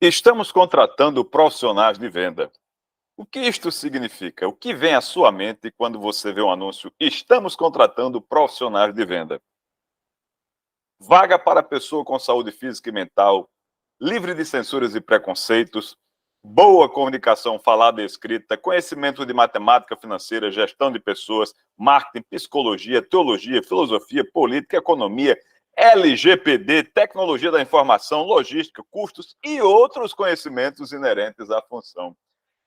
Estamos contratando profissionais de venda. O que isto significa? O que vem à sua mente quando você vê um anúncio? Estamos contratando profissionais de venda. Vaga para pessoa com saúde física e mental, livre de censuras e preconceitos, boa comunicação falada e escrita, conhecimento de matemática financeira, gestão de pessoas, marketing, psicologia, teologia, filosofia, política, economia, LGPD, tecnologia da informação, logística, custos e outros conhecimentos inerentes à função.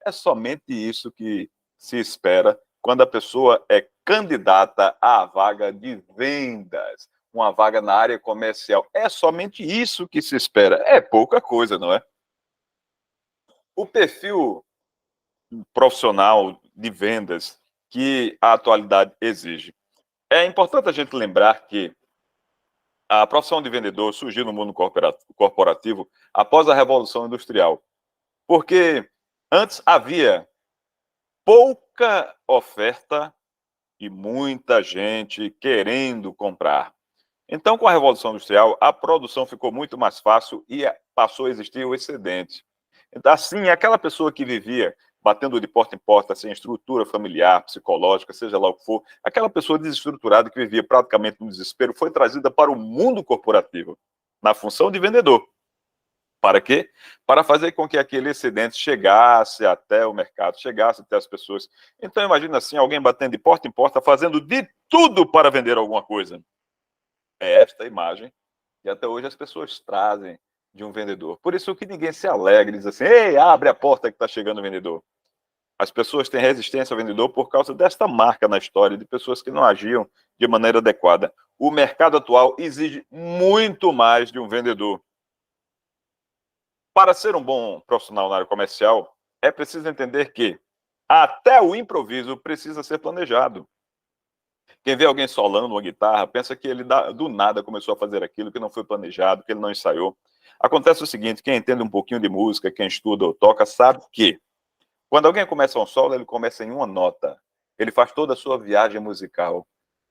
É somente isso que se espera quando a pessoa é candidata à vaga de vendas, uma vaga na área comercial. É somente isso que se espera. É pouca coisa, não é? O perfil profissional de vendas que a atualidade exige. É importante a gente lembrar que a profissão de vendedor surgiu no mundo corporativo após a Revolução Industrial, porque antes havia pouca oferta e muita gente querendo comprar. Então, com a Revolução Industrial, a produção ficou muito mais fácil e passou a existir o excedente. Então, assim, aquela pessoa que vivia batendo de porta em porta, sem estrutura familiar, psicológica, seja lá o que for, aquela pessoa desestruturada que vivia praticamente no desespero, foi trazida para o mundo corporativo, na função de vendedor. Para quê? Para fazer com que aquele excedente chegasse até o mercado, chegasse até as pessoas. Então, imagina assim, alguém batendo de porta em porta, fazendo de tudo para vender alguma coisa. É esta imagem que até hoje as pessoas trazem de um vendedor. Por isso que ninguém se alegra e diz assim, ei, abre a porta que está chegando o vendedor. As pessoas têm resistência ao vendedor por causa desta marca na história, de pessoas que não agiam de maneira adequada. O mercado atual exige muito mais de um vendedor. Para ser um bom profissional na área comercial, é preciso entender que até o improviso precisa ser planejado. Quem vê alguém solando uma guitarra pensa que ele do nada começou a fazer aquilo, que não foi planejado, que ele não ensaiou. Acontece o seguinte, quem entende um pouquinho de música, quem estuda ou toca, sabe que quando alguém começa um solo, ele começa em uma nota. Ele faz toda a sua viagem musical,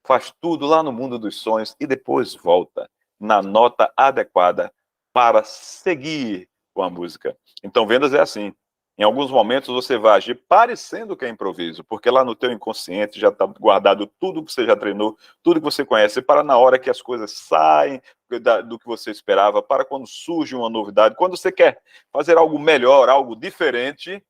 faz tudo lá no mundo dos sonhos e depois volta na nota adequada para seguir com a música. Então, vendas é assim. Em alguns momentos você vai agir parecendo que é improviso, porque lá no teu inconsciente já está guardado tudo que você já treinou, tudo que você conhece, para na hora que as coisas saem do que você esperava, para quando surge uma novidade, quando você quer fazer algo melhor, algo diferente,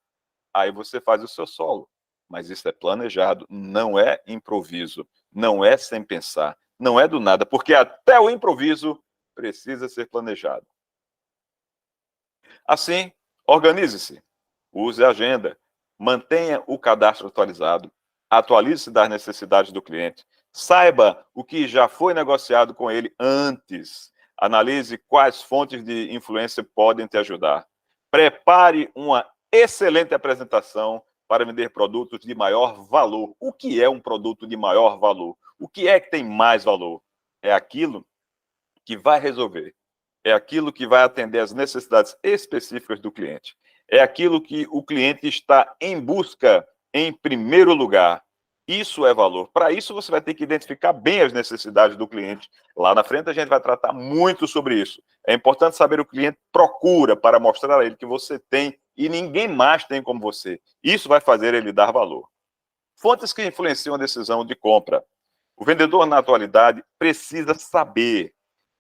aí você faz o seu solo. Mas isso é planejado, não é improviso, não é sem pensar, não é do nada, porque até o improviso precisa ser planejado. Assim, organize-se, use a agenda, mantenha o cadastro atualizado, atualize-se das necessidades do cliente, saiba o que já foi negociado com ele antes, analise quais fontes de influência podem te ajudar. Prepare uma excelente apresentação para vender produtos de maior valor. O que é um produto de maior valor? O que é que tem mais valor? É aquilo que vai resolver. É aquilo que vai atender às necessidades específicas do cliente. É aquilo que o cliente está em busca em primeiro lugar. Isso é valor. Para isso, você vai ter que identificar bem as necessidades do cliente. Lá na frente, a gente vai tratar muito sobre isso. É importante saber o que o cliente procura para mostrar a ele que você tem e ninguém mais tem como você. Isso vai fazer ele dar valor. Fontes que influenciam a decisão de compra. O vendedor, na atualidade, precisa saber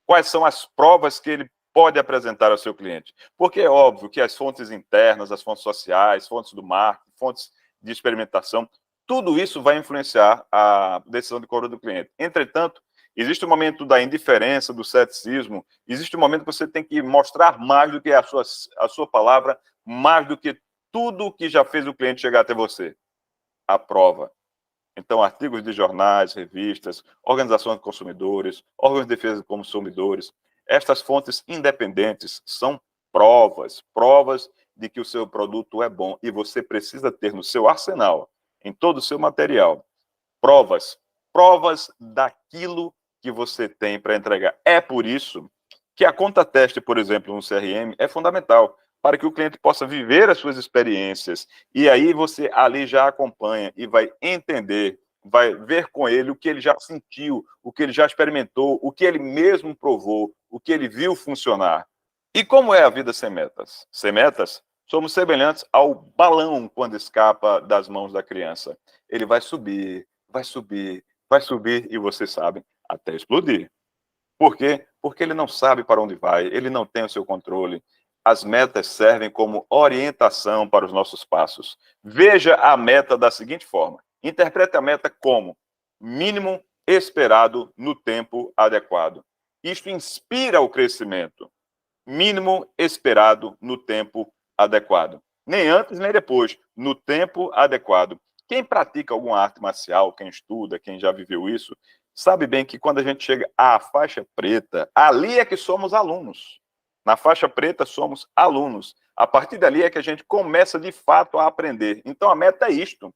quais são as provas que ele pode apresentar ao seu cliente. Porque é óbvio que as fontes internas, as fontes sociais, fontes do marketing, fontes de experimentação, tudo isso vai influenciar a decisão de compra do cliente. Entretanto, existe o momento da indiferença, do ceticismo, existe o momento que você tem que mostrar mais do que a sua palavra, mais do que tudo que já fez o cliente chegar até você. A prova. Então, artigos de jornais, revistas, organizações de consumidores, órgãos de defesa de consumidores, estas fontes independentes são provas de que o seu produto é bom e você precisa ter no seu arsenal, em todo o seu material, provas daquilo que você tem para entregar. É por isso que a conta teste, por exemplo, no CRM, é fundamental para que o cliente possa viver as suas experiências. E aí você ali já acompanha e vai entender, vai ver com ele o que ele já sentiu, o que ele já experimentou, o que ele mesmo provou, o que ele viu funcionar. E como é a vida sem metas? Sem metas, somos semelhantes ao balão quando escapa das mãos da criança. Ele vai subir, vai subir, vai subir e você sabe, até explodir. Por quê? Porque ele não sabe para onde vai, ele não tem o seu controle. As metas servem como orientação para os nossos passos. Veja a meta da seguinte forma: interprete a meta como mínimo esperado no tempo adequado. Isto inspira o crescimento. Mínimo esperado no tempo adequado. Nem antes, nem depois, no tempo adequado. Quem pratica alguma arte marcial, quem estuda, quem já viveu isso, sabe bem que quando a gente chega à faixa preta, ali é que somos alunos. Na faixa preta somos alunos. A partir dali é que a gente começa de fato a aprender. Então a meta é isto: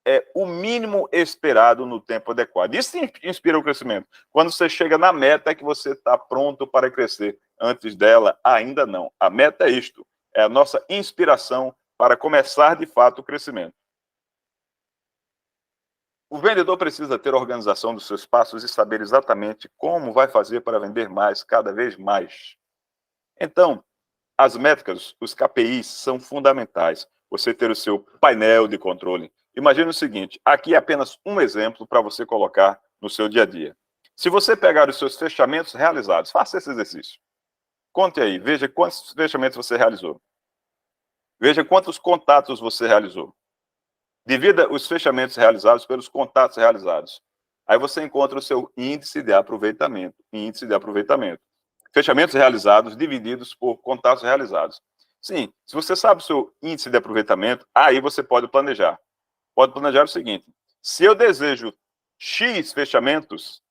é o mínimo esperado no tempo adequado. Isso inspira o crescimento. Quando você chega na meta, é que você está pronto para crescer. Antes dela, ainda não. A meta é isto: é a nossa inspiração para começar de fato o crescimento. O vendedor precisa ter organização dos seus passos e saber exatamente como vai fazer para vender mais, cada vez mais. Então, as métricas, os KPIs, são fundamentais. Você ter o seu painel de controle. Imagine o seguinte: aqui é apenas um exemplo para você colocar no seu dia a dia. Se você pegar os seus fechamentos realizados, faça esse exercício. Conte aí, veja quantos fechamentos você realizou. Veja quantos contatos você realizou. Divida os fechamentos realizados pelos contatos realizados. Aí você encontra o seu índice de aproveitamento. Índice de aproveitamento. Fechamentos realizados divididos por contatos realizados. Sim, se você sabe o seu índice de aproveitamento, aí você pode planejar. Pode planejar o seguinte: se eu desejo X fechamentos,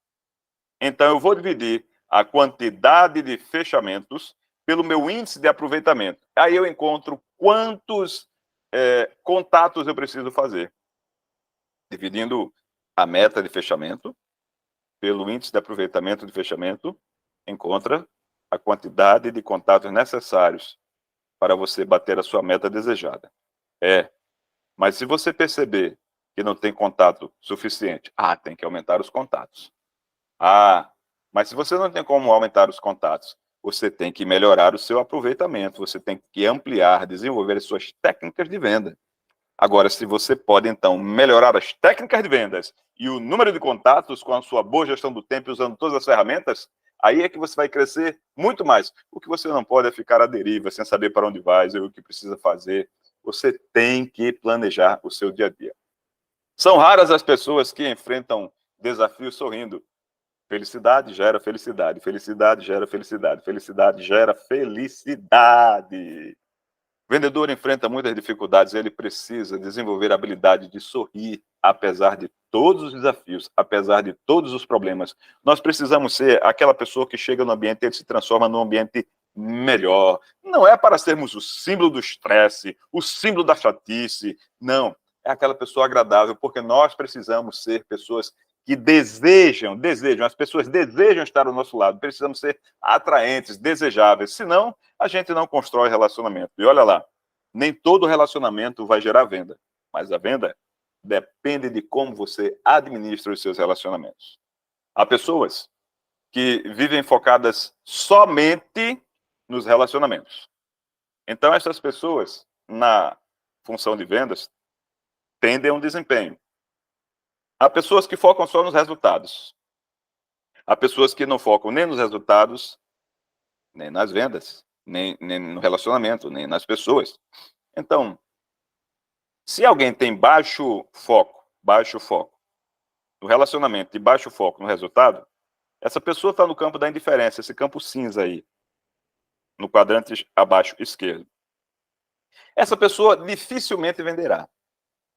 então eu vou dividir a quantidade de fechamentos pelo meu índice de aproveitamento. Aí eu encontro quantos contatos eu preciso fazer. Dividindo a meta de fechamento pelo índice de aproveitamento de fechamento, encontra a quantidade de contatos necessários para você bater a sua meta desejada. Mas se você perceber que não tem contato suficiente, tem que aumentar os contatos. Mas se você não tem como aumentar os contatos, você tem que melhorar o seu aproveitamento, você tem que ampliar, desenvolver as suas técnicas de venda. Agora, se você pode, então, melhorar as técnicas de vendas e o número de contatos com a sua boa gestão do tempo e usando todas as ferramentas, aí é que você vai crescer muito mais. O que você não pode é ficar à deriva, sem saber para onde vai, o que precisa fazer. Você tem que planejar o seu dia a dia. São raras as pessoas que enfrentam desafios sorrindo. Felicidade gera felicidade, felicidade gera felicidade, felicidade gera felicidade. O vendedor enfrenta muitas dificuldades, ele precisa desenvolver a habilidade de sorrir, apesar de todos os desafios, apesar de todos os problemas. Nós precisamos ser aquela pessoa que chega no ambiente e ele se transforma num ambiente melhor. Não é para sermos o símbolo do estresse, o símbolo da chatice, não. É aquela pessoa agradável, porque nós precisamos ser pessoas que desejam, as pessoas desejam estar ao nosso lado, precisamos ser atraentes, desejáveis, senão a gente não constrói relacionamento. E olha lá, nem todo relacionamento vai gerar venda, mas a venda depende de como você administra os seus relacionamentos. Há pessoas que vivem focadas somente nos relacionamentos. Então, essas pessoas, na função de vendas, tendem a um desempenho. Há pessoas que focam só nos resultados. Há pessoas que não focam nem nos resultados, nem nas vendas, nem no relacionamento, nem nas pessoas. Então, se alguém tem baixo foco no relacionamento e baixo foco no resultado, essa pessoa está no campo da indiferença, esse campo cinza aí, no quadrante abaixo esquerdo. Essa pessoa dificilmente venderá.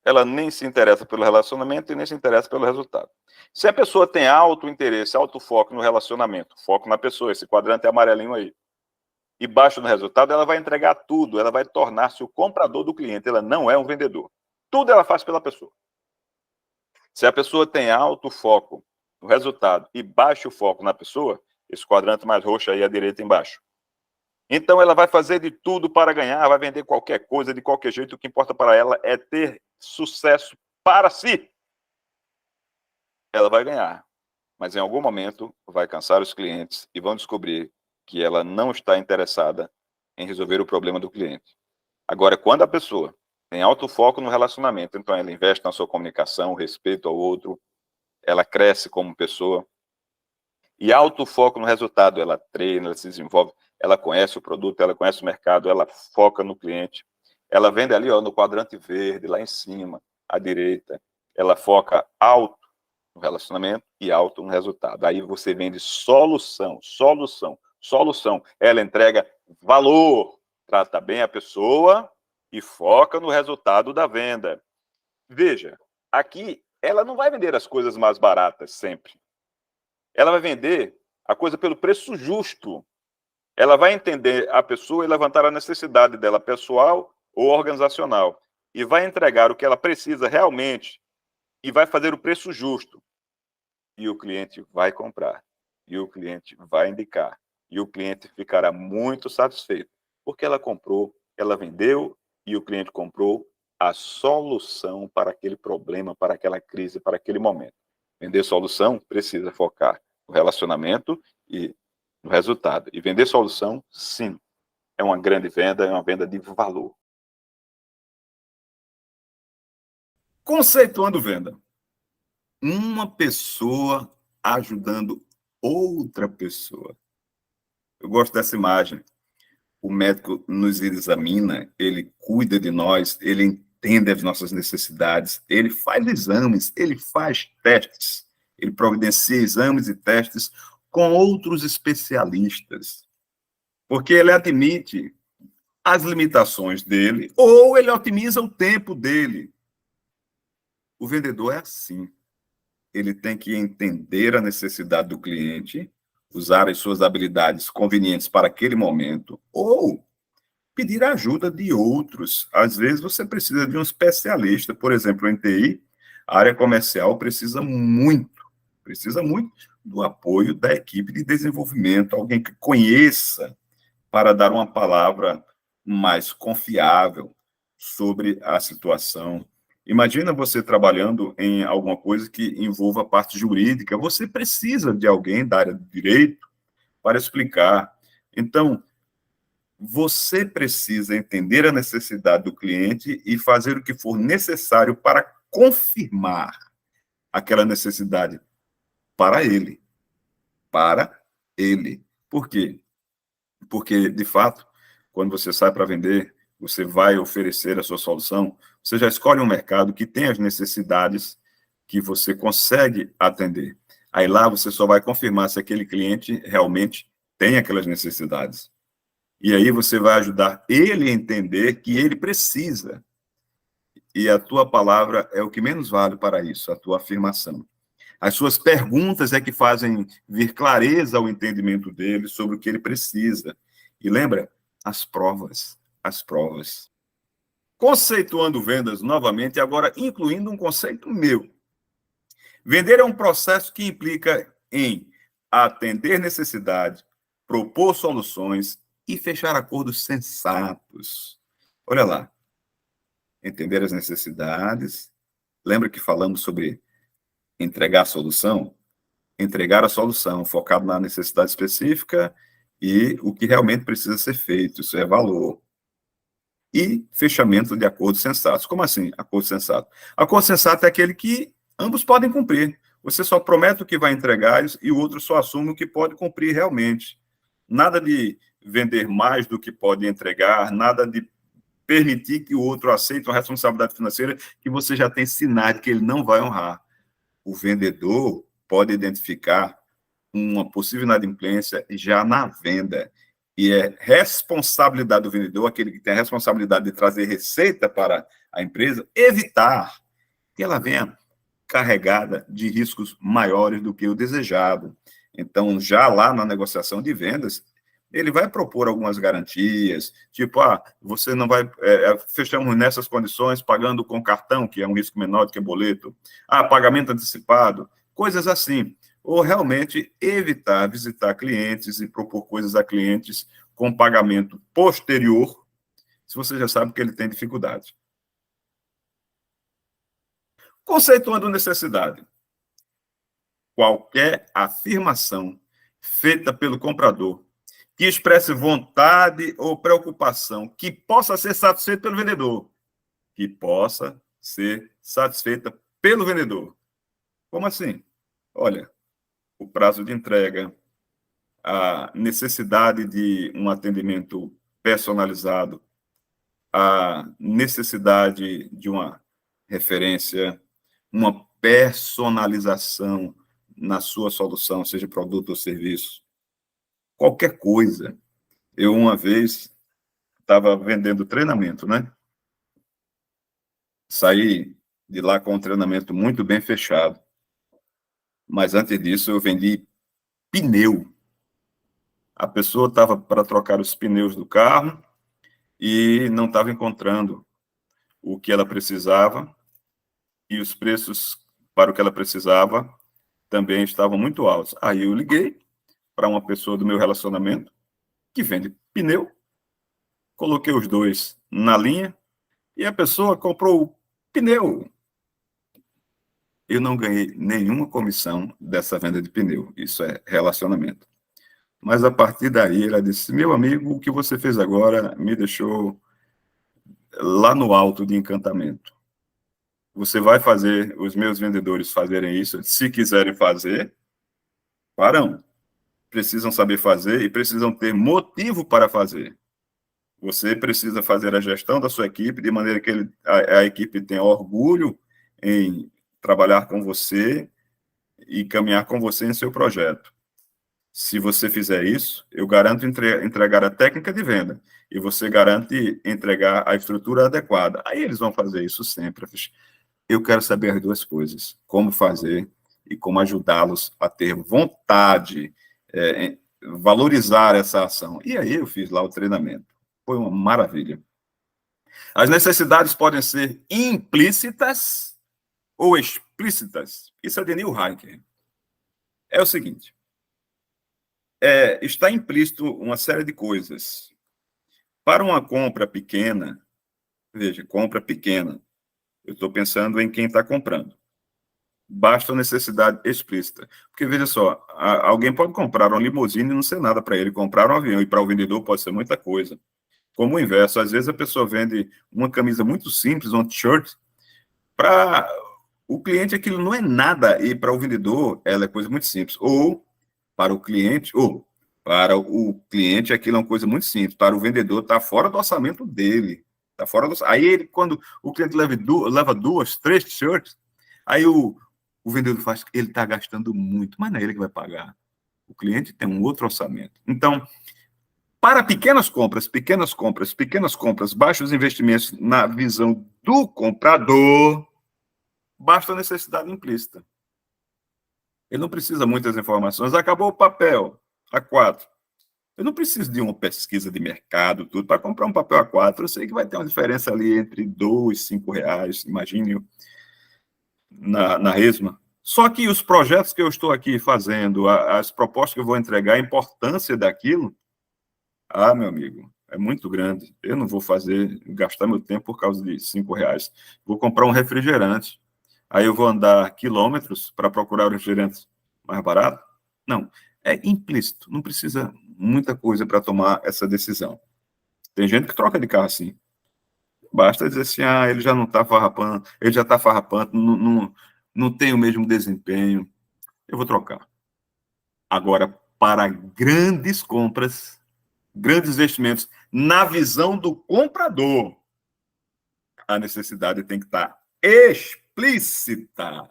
Ela nem se interessa pelo relacionamento e nem se interessa pelo resultado. Se a pessoa tem alto interesse, alto foco no relacionamento, foco na pessoa, esse quadrante amarelinho aí, e baixo no resultado, ela vai entregar tudo, ela vai tornar-se o comprador do cliente, ela não é um vendedor. Tudo ela faz pela pessoa. Se a pessoa tem alto foco no resultado e baixo foco na pessoa, esse quadrante mais roxo aí à direita embaixo, então ela vai fazer de tudo para ganhar, vai vender qualquer coisa, de qualquer jeito, o que importa para ela é ter sucesso para si. Ela vai ganhar, mas em algum momento vai cansar os clientes e vão descobrir que ela não está interessada em resolver o problema do cliente. Agora, quando a pessoa tem alto foco no relacionamento, então ela investe na sua comunicação, respeito ao outro, ela cresce como pessoa, e alto foco no resultado, ela treina, ela se desenvolve, ela conhece o produto, ela conhece o mercado, ela foca no cliente, ela vende ali, ó, no quadrante verde, lá em cima, à direita, ela foca alto no relacionamento e alto no resultado. Aí você vende solução, solução, solução. Ela entrega valor, trata bem a pessoa e foca no resultado da venda. Veja, aqui ela não vai vender as coisas mais baratas sempre. Ela vai vender a coisa pelo preço justo. Ela vai entender a pessoa e levantar a necessidade dela pessoal ou organizacional. E vai entregar o que ela precisa realmente e vai fazer o preço justo. E o cliente vai comprar. E o cliente vai indicar. E o cliente ficará muito satisfeito. Porque ela comprou, ela vendeu e o cliente comprou a solução para aquele problema, para aquela crise, para aquele momento. Vender solução precisa focar no relacionamento e no resultado. E vender solução, sim, é uma grande venda, é uma venda de valor. Conceituando venda. Uma pessoa ajudando outra pessoa. Eu gosto dessa imagem. O médico nos examina, ele cuida de nós, ele entende as nossas necessidades, ele faz exames, ele faz testes, ele providencia exames e testes com outros especialistas, porque ele admite as limitações dele ou ele otimiza o tempo dele. O vendedor é assim. Ele tem que entender a necessidade do cliente, usar as suas habilidades convenientes para aquele momento, ou pedir ajuda de outros. Às vezes você precisa de um especialista, por exemplo, em TI, a área comercial precisa muito do apoio da equipe de desenvolvimento, alguém que conheça para dar uma palavra mais confiável sobre a situação. Imagina você trabalhando em alguma coisa que envolva a parte jurídica, você precisa de alguém da área do direito para explicar. Então, você precisa entender a necessidade do cliente e fazer o que for necessário para confirmar aquela necessidade para ele. Para ele. Por quê? Porque, de fato, quando você sai para vender, você vai oferecer a sua solução, você já escolhe um mercado que tem as necessidades que você consegue atender. Aí lá você só vai confirmar se aquele cliente realmente tem aquelas necessidades. E aí você vai ajudar ele a entender que ele precisa. E a tua palavra é o que menos vale para isso, a tua afirmação. As suas perguntas é que fazem vir clareza ao entendimento dele sobre o que ele precisa. E lembra? As provas. As provas. Conceituando vendas novamente, agora incluindo um conceito meu. Vender é um processo que implica em atender necessidade, propor soluções e fechar acordos sensatos. Olha lá. Entender as necessidades. Lembra que falamos sobre entregar a solução? Entregar a solução, focado na necessidade específica e o que realmente precisa ser feito, isso é valor. E fechamento de acordos sensatos. Como assim, acordo sensato? Acordo sensato é aquele que ambos podem cumprir. Você só promete o que vai entregar e o outro só assume o que pode cumprir realmente. Nada de vender mais do que pode entregar, nada de permitir que o outro aceite uma responsabilidade financeira que você já tem sinais de que ele não vai honrar. O vendedor pode identificar uma possível inadimplência já na venda. E é responsabilidade do vendedor, aquele que tem a responsabilidade de trazer receita para a empresa, evitar que ela venha carregada de riscos maiores do que o desejado. Então, já lá na negociação de vendas, ele vai propor algumas garantias, tipo, você não vai, fechamos nessas condições, pagando com cartão, que é um risco menor do que boleto, pagamento antecipado, coisas assim. Ou realmente evitar visitar clientes e propor coisas a clientes com pagamento posterior, se você já sabe que ele tem dificuldade. Conceituando necessidade. Qualquer afirmação feita pelo comprador que expresse vontade ou preocupação que possa ser satisfeita pelo vendedor. Que possa ser satisfeita pelo vendedor. Como assim? Olha, o prazo de entrega, a necessidade de um atendimento personalizado, a necessidade de uma referência, uma personalização na sua solução, seja produto ou serviço, qualquer coisa. Eu, uma vez, estava vendendo treinamento, né? Saí de lá com um treinamento muito bem fechado. Mas antes disso, eu vendi pneu. A pessoa estava para trocar os pneus do carro e não estava encontrando o que ela precisava, e os preços para o que ela precisava também estavam muito altos. Aí eu liguei para uma pessoa do meu relacionamento que vende pneu, coloquei os dois na linha e a pessoa comprou o pneu. Eu não ganhei nenhuma comissão dessa venda de pneu, isso é relacionamento. Mas a partir daí ela disse: meu amigo, o que você fez agora me deixou lá no alto de encantamento. Você vai fazer os meus vendedores fazerem isso, se quiserem fazer, farão. Precisam saber fazer e precisam ter motivo para fazer. Você precisa fazer a gestão da sua equipe de maneira que a equipe tenha orgulho em trabalhar com você e caminhar com você em seu projeto. Se você fizer isso, eu garanto entregar a técnica de venda e você garante entregar a estrutura adequada. Aí eles vão fazer isso sempre. Eu quero saber as duas coisas: como fazer e como ajudá-los a ter vontade, valorizar essa ação. E aí eu fiz lá o treinamento. Foi uma maravilha. As necessidades podem ser implícitas ou explícitas. Isso é de Neil Heiker. É o seguinte: está implícito uma série de coisas. Para uma compra pequena, veja, compra pequena, eu estou pensando em quem está comprando. Basta a necessidade explícita. Porque, veja só, alguém pode comprar uma limusine e não ser nada para ele, comprar um avião, e para o vendedor pode ser muita coisa. Como o inverso, às vezes a pessoa vende uma camisa muito simples, um t-shirt, para o cliente aquilo não é nada, e para o vendedor ela é coisa muito simples. Ou para o cliente aquilo é uma coisa muito simples, para o vendedor está fora do orçamento dele. Tá fora do... Aí ele, quando o cliente leva duas, três t-shirts, aí o vendedor faz, ele está gastando muito, mas não é ele que vai pagar. O cliente tem um outro orçamento. Então, para pequenas compras, baixos investimentos na visão do comprador, basta a necessidade implícita. Ele não precisa muitas informações. Acabou o papel A4. Eu não preciso de uma pesquisa de mercado, tudo, para comprar um papel A4. Eu sei que vai ter uma diferença ali entre R$ 2 e R$ 5, imagine, na resma. Só que os projetos que eu estou aqui fazendo, as propostas que eu vou entregar, a importância daquilo, meu amigo, é muito grande. Eu não vou gastar meu tempo por causa de R$ 5. Vou comprar um refrigerante. Aí eu vou andar quilômetros para procurar o refrigerante mais barato? Não, é implícito. Não precisa muita coisa para tomar essa decisão. Tem gente que troca de carro assim. Basta dizer assim, ele já não está farrapando, ele já está farrapando, não tem o mesmo desempenho. Eu vou trocar. Agora, para grandes compras, grandes investimentos, na visão do comprador, a necessidade tem que estar explícita.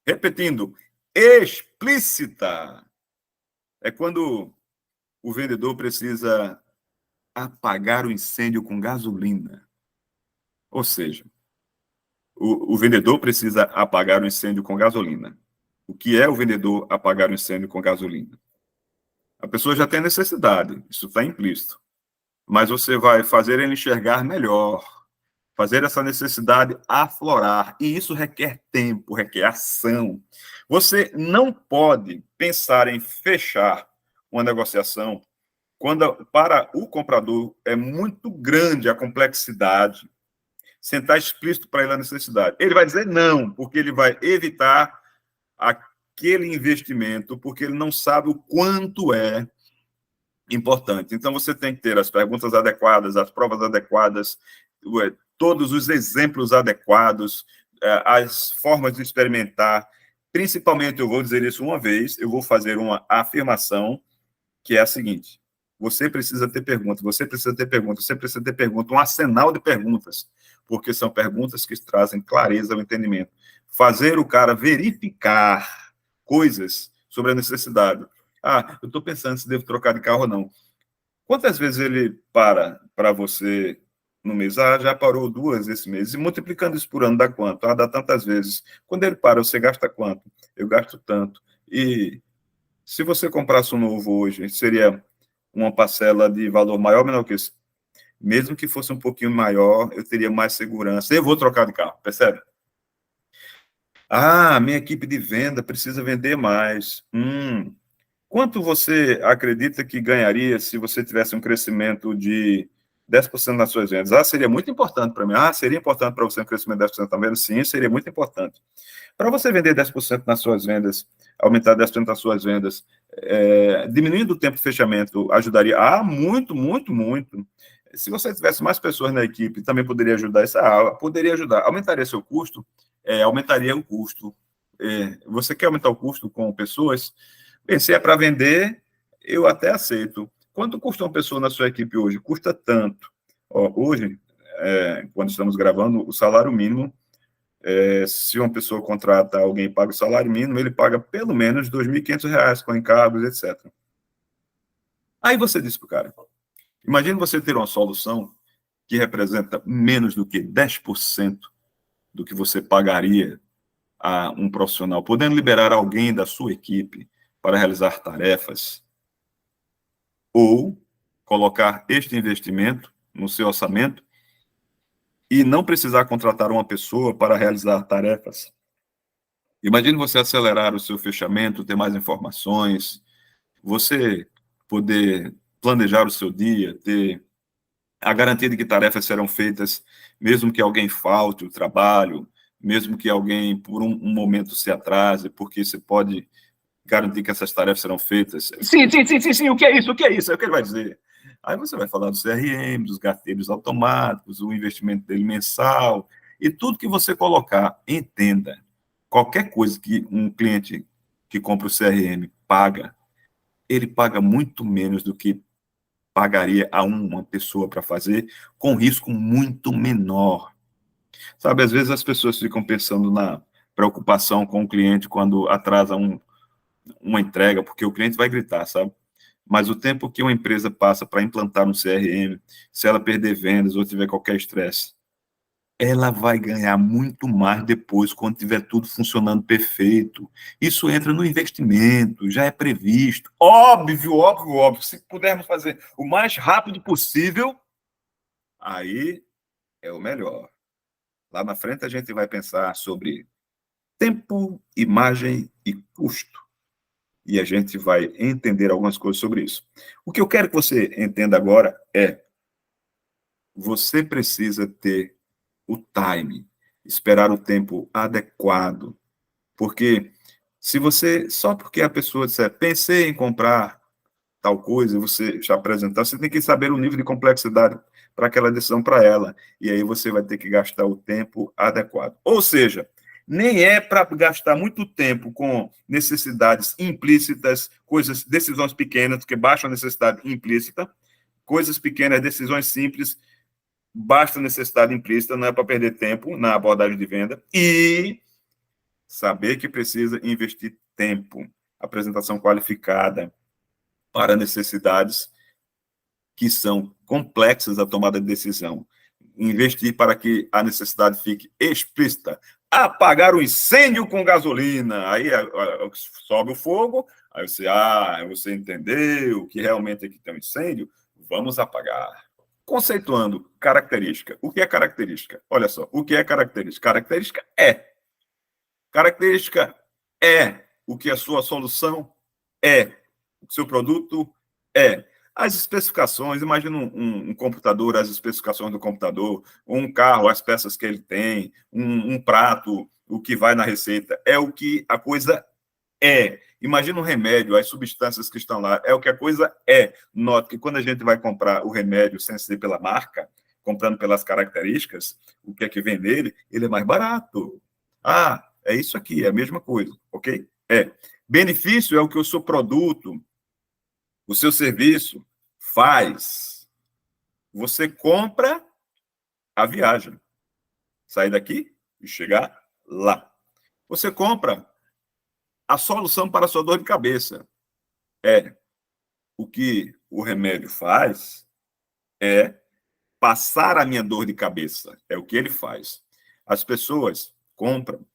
Repetindo, explícita. É quando o vendedor precisa apagar o incêndio com gasolina. Ou seja, o vendedor precisa apagar o incêndio com gasolina. O que é o vendedor apagar o incêndio com gasolina? A pessoa já tem necessidade, isso está implícito. Mas você vai fazer ele enxergar melhor, fazer essa necessidade aflorar. E isso requer tempo, requer ação. Você não pode pensar em fechar uma negociação quando, para o comprador, é muito grande a complexidade, sentar explícito para ele a necessidade. Ele vai dizer não, porque ele vai evitar aquele investimento, porque ele não sabe o quanto é importante. Então, você tem que ter as perguntas adequadas, as provas adequadas, todos os exemplos adequados, as formas de experimentar. Principalmente, eu vou dizer isso uma vez, eu vou fazer uma afirmação, que é a seguinte: você precisa ter perguntas, você precisa ter perguntas, você precisa ter perguntas, um arsenal de perguntas, porque são perguntas que trazem clareza ao entendimento. Fazer o cara verificar coisas sobre a necessidade. Ah, eu estou pensando se devo trocar de carro ou não. Quantas vezes ele para você no mês? Ah, já parou 2 esse mês. E multiplicando isso por ano dá quanto? Ah, dá tantas vezes. Quando ele para, você gasta quanto? Eu gasto tanto. E se você comprasse um novo hoje, seria uma parcela de valor maior ou menor que isso? Mesmo que fosse um pouquinho maior, eu teria mais segurança. Eu vou trocar de carro, percebe? Ah, minha equipe de venda precisa vender mais. Quanto você acredita que ganharia se você tivesse um crescimento de 10% nas suas vendas? Ah, seria muito importante para mim. Ah, seria importante para você um crescimento de 10% na venda? Sim, seria muito importante. Para você vender 10% nas suas vendas, aumentar 10% nas suas vendas, diminuindo o tempo de fechamento, ajudaria? Ah, muito, muito, muito. Se você tivesse mais pessoas na equipe, também poderia ajudar essa aula, poderia ajudar. Aumentaria seu custo? Aumentaria o custo. Você quer aumentar o custo com pessoas? Bem, se é para vender, eu até aceito. Quanto custa uma pessoa na sua equipe hoje? Custa tanto. Ó, hoje, quando estamos gravando, o salário mínimo, se uma pessoa contrata alguém e paga o salário mínimo, ele paga pelo menos R$ 2.500 com encargos, etc. Aí você diz para o cara, imagine você ter uma solução que representa menos do que 10% do que você pagaria a um profissional, podendo liberar alguém da sua equipe para realizar tarefas, ou colocar este investimento no seu orçamento e não precisar contratar uma pessoa para realizar tarefas. Imagine você acelerar o seu fechamento, ter mais informações, você poder planejar o seu dia, ter a garantia de que tarefas serão feitas, mesmo que alguém falte o trabalho, mesmo que alguém, por um momento, se atrase, porque você pode garantir que essas tarefas serão feitas. Sim, sim, sim, sim, sim, o que é isso? O que é isso? É o que ele vai dizer. Aí você vai falar do CRM, dos gatilhos automáticos, o investimento dele mensal, e tudo que você colocar, entenda, qualquer coisa que um cliente que compra o CRM paga, ele paga muito menos do que pagaria a uma pessoa para fazer, com risco muito menor. Sabe, às vezes as pessoas ficam pensando na preocupação com o cliente quando atrasa uma entrega, porque o cliente vai gritar, sabe? Mas o tempo que uma empresa passa para implantar um CRM, se ela perder vendas ou tiver qualquer estresse, ela vai ganhar muito mais depois, quando tiver tudo funcionando perfeito. Isso entra no investimento, já é previsto. Óbvio, óbvio, óbvio. Se pudermos fazer o mais rápido possível, aí é o melhor. Lá na frente a gente vai pensar sobre tempo, imagem e custo. E a gente vai entender algumas coisas sobre isso. O que eu quero que você entenda agora é: você precisa ter o time, esperar o tempo adequado, porque se você, só porque a pessoa disser, pensei em comprar tal coisa, você já apresentar, você tem que saber o nível de complexidade para aquela decisão para ela, e aí você vai ter que gastar o tempo adequado. Ou seja, nem é para gastar muito tempo com necessidades implícitas, coisas, decisões pequenas, que baixam a necessidade implícita, coisas pequenas, decisões simples, basta necessidade implícita, não é para perder tempo na abordagem de venda, e saber que precisa investir tempo, apresentação qualificada para necessidades que são complexas a tomada de decisão. Investir para que a necessidade fique explícita. Apagar o incêndio com gasolina. Aí sobe o fogo, aí você entendeu que realmente aqui tem um incêndio, vamos apagar. Conceituando característica. O que é característica? Olha só, o que é característica? Característica é. Característica é o que a sua solução é, o que o seu produto é. As especificações, imagina um computador, as especificações do computador, um carro, as peças que ele tem, um prato, o que vai na receita, é o que a coisa Imagina um remédio, as substâncias que estão lá, é o que a coisa é. Note que quando a gente vai comprar o remédio sem ser pela marca, comprando pelas características, o que é que vem nele, ele é mais barato. Ah, é isso aqui, é a mesma coisa, ok? Benefício é o que o seu produto, o seu serviço faz. Você compra a viagem, sair daqui e chegar lá. Você compra a solução para a sua dor de cabeça. O que o remédio faz é passar a minha dor de cabeça. É o que ele faz. As pessoas compram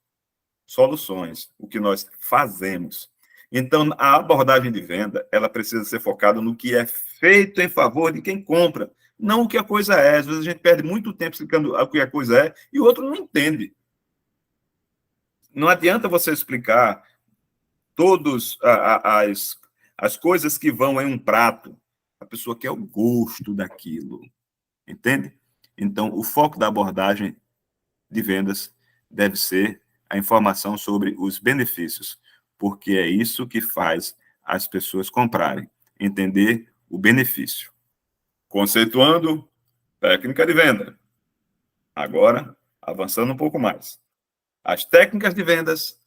soluções, o que nós fazemos. Então, a abordagem de venda, ela precisa ser focada no que é feito em favor de quem compra, não o que a coisa é. Às vezes a gente perde muito tempo explicando o que a coisa é e o outro não entende. Não adianta você explicar todas as coisas que vão em um prato. A pessoa quer o gosto daquilo, entende? Então, o foco da abordagem de vendas deve ser a informação sobre os benefícios, porque é isso que faz as pessoas comprarem, entender o benefício. Conceituando técnica de venda. Agora, avançando um pouco mais. As técnicas de vendas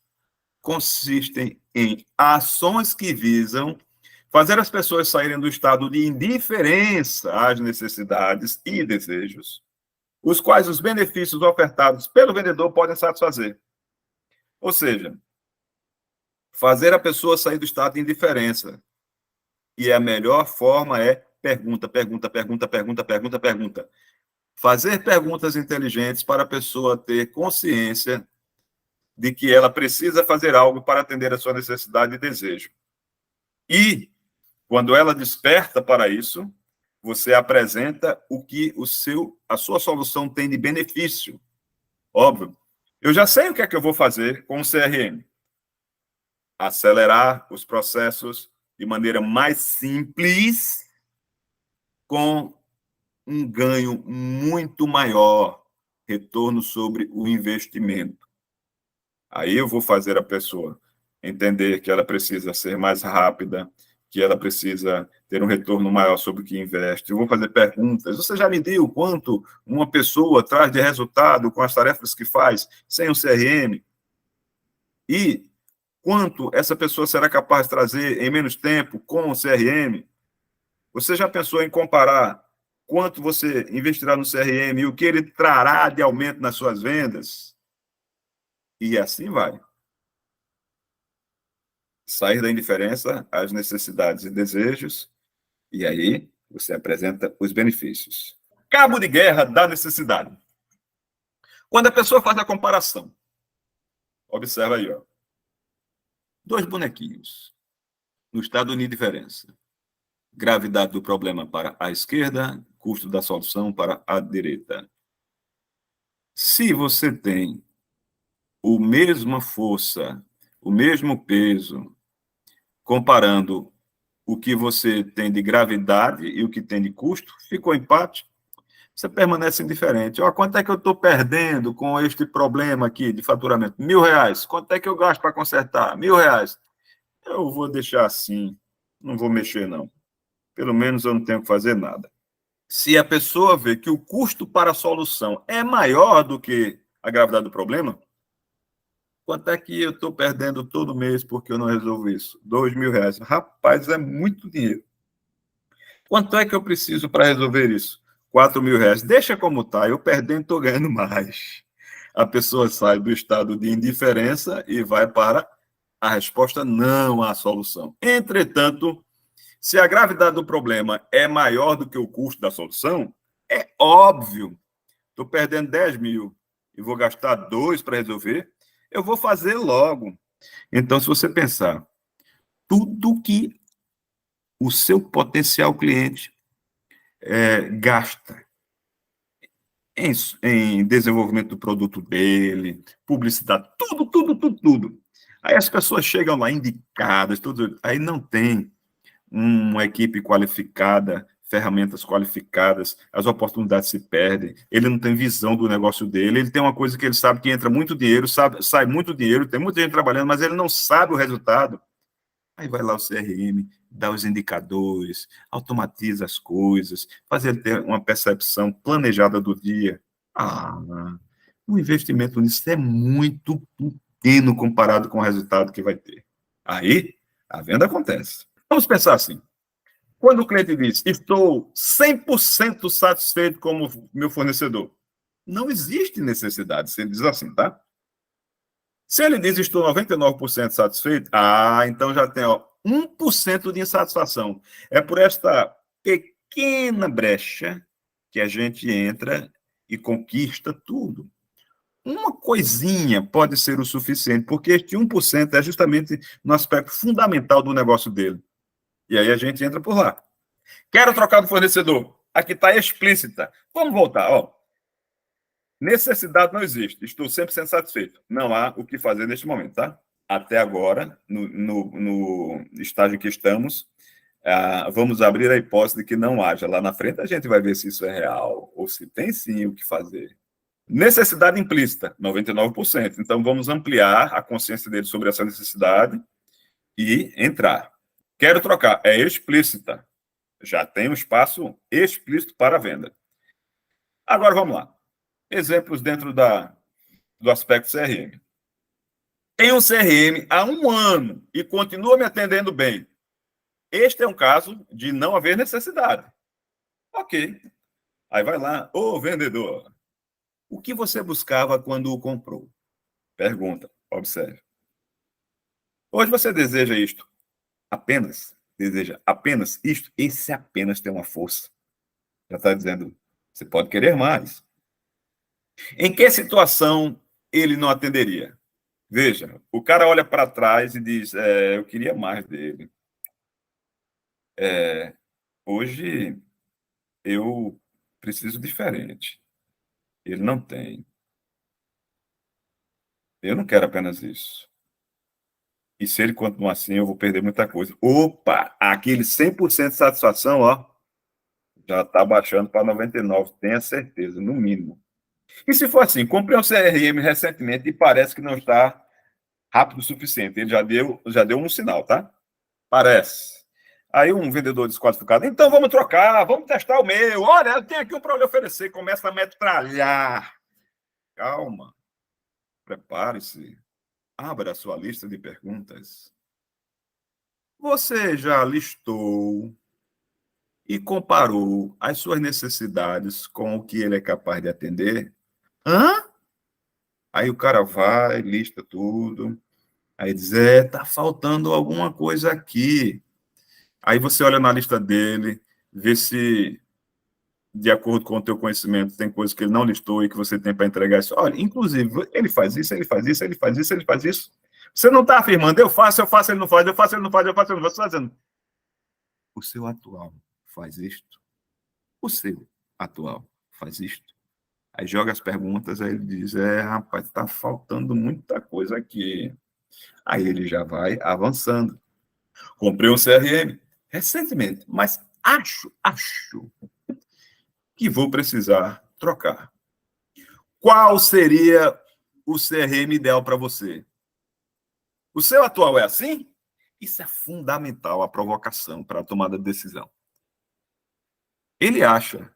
consistem em ações que visam fazer as pessoas saírem do estado de indiferença às necessidades e desejos, os quais os benefícios ofertados pelo vendedor podem satisfazer. Ou seja, fazer a pessoa sair do estado de indiferença. E a melhor forma é pergunta, pergunta, pergunta, pergunta, pergunta, pergunta. Fazer perguntas inteligentes para a pessoa ter consciência de que ela precisa fazer algo para atender a sua necessidade e desejo. E, quando ela desperta para isso, você apresenta o que a sua solução tem de benefício. Óbvio. Eu já sei o que é que eu vou fazer com o CRM. Acelerar os processos de maneira mais simples, com um ganho muito maior, retorno sobre o investimento. Aí eu vou fazer a pessoa entender que ela precisa ser mais rápida, que ela precisa ter um retorno maior sobre o que investe. Eu vou fazer perguntas. Você já me deu quanto uma pessoa traz de resultado com as tarefas que faz sem o CRM? E quanto essa pessoa será capaz de trazer em menos tempo com o CRM? Você já pensou em comparar quanto você investirá no CRM e o que ele trará de aumento nas suas vendas? E assim vai. Sair da indiferença às necessidades e desejos, e aí você apresenta os benefícios. Cabo de guerra da necessidade. Quando a pessoa faz a comparação, observa aí, ó. 2 bonequinhos, no estado de indiferença. Gravidade do problema para a esquerda, custo da solução para a direita. Se você tem a mesma força, o mesmo peso, comparando o que você tem de gravidade e o que tem de custo, ficou empate, você permanece indiferente. Ó, quanto é que eu estou perdendo com este problema aqui de faturamento? R$1.000. Quanto é que eu gasto para consertar? R$1.000. Eu vou deixar assim, não vou mexer, não. Pelo menos eu não tenho que fazer nada. Se a pessoa vê que o custo para a solução é maior do que a gravidade do problema, quanto é que eu estou perdendo todo mês porque eu não resolvo isso? R$2.000. Rapaz, é muito dinheiro. Quanto é que eu preciso para resolver isso? R$4.000. Deixa como está, eu perdendo estou ganhando mais. A pessoa sai do estado de indiferença e vai para a resposta não à solução. Entretanto, se a gravidade do problema é maior do que o custo da solução, é óbvio, estou perdendo 10 mil e vou gastar 2 para resolver, eu vou fazer logo. Então, se você pensar, tudo que o seu potencial cliente gasta em desenvolvimento do produto dele, publicidade, tudo, tudo, tudo, tudo. Aí as pessoas chegam lá indicadas, tudo, aí não tem uma equipe qualificada ferramentas qualificadas, as oportunidades se perdem, ele não tem visão do negócio dele, ele tem uma coisa que ele sabe que entra muito dinheiro, sai muito dinheiro, tem muita gente trabalhando, mas ele não sabe o resultado. Aí vai lá o CRM, dá os indicadores, automatiza as coisas, faz ele ter uma percepção planejada do dia. O investimento nisso é muito pequeno comparado com o resultado que vai ter. Aí, a venda acontece. Vamos pensar assim. Quando o cliente diz, estou 100% satisfeito como meu fornecedor, não existe necessidade, se ele diz assim, tá? Se ele diz, estou 99% satisfeito, então já tem 1% de insatisfação. É por esta pequena brecha que a gente entra e conquista tudo. Uma coisinha pode ser o suficiente, porque este 1% é justamente no aspecto fundamental do negócio dele. E aí a gente entra por lá. Quero trocar do fornecedor. Aqui está explícita. Vamos voltar. Necessidade não existe. Estou 100% satisfeito. Não há o que fazer neste momento, tá? Até agora, no estágio que estamos, vamos abrir a hipótese de que não haja. Lá na frente a gente vai ver se isso é real ou se tem sim o que fazer. Necessidade implícita, 99%. Então vamos ampliar a consciência dele sobre essa necessidade e entrar. Quero trocar. É explícita. Já tem um espaço explícito para a venda. Agora vamos lá. Exemplos dentro do aspecto CRM. Tem um CRM há 1 ano e continua me atendendo bem. Este é um caso de não haver necessidade. Ok. Aí vai lá, vendedor, o que você buscava quando o comprou? Pergunta, observe. Hoje você deseja isto? Deseja apenas isto? Esse apenas tem uma força. Já está dizendo, você pode querer mais. Em que situação ele não atenderia? Veja, o cara olha para trás e diz, eu queria mais dele. Hoje eu preciso diferente. Ele não tem. Eu não quero apenas isso. E se ele continuar assim, eu vou perder muita coisa. Opa, aquele 100% de satisfação, já está baixando para 99%, tenha certeza, no mínimo. E se for assim, comprei um CRM recentemente e parece que não está rápido o suficiente. Ele já deu um sinal, tá? Parece. Aí um vendedor desqualificado, então vamos trocar, vamos testar o meu. Olha, eu tenho aqui um para lhe oferecer. Começa a metralhar. Calma. Prepare-se. Abra a sua lista de perguntas. Você já listou e comparou as suas necessidades com o que ele é capaz de atender? Aí o cara vai, lista tudo. Aí diz, tá faltando alguma coisa aqui. Aí você olha na lista dele, vê se, de acordo com o teu conhecimento, tem coisas que ele não listou e que você tem para entregar isso. Olha, inclusive, ele faz isso, ele faz isso, ele faz isso, ele faz isso. Você não está afirmando, eu faço, ele não faz, eu faço, ele não faz, eu faço, ele não faz. Você está dizendo, o seu atual faz isto? O seu atual faz isto? Aí joga as perguntas, aí ele diz, rapaz, está faltando muita coisa aqui. Aí ele já vai avançando. Comprei um CRM recentemente, mas acho que vou precisar trocar. Qual seria o CRM ideal para você? O seu atual é assim? Isso é fundamental, a provocação para a tomada de decisão. Ele acha.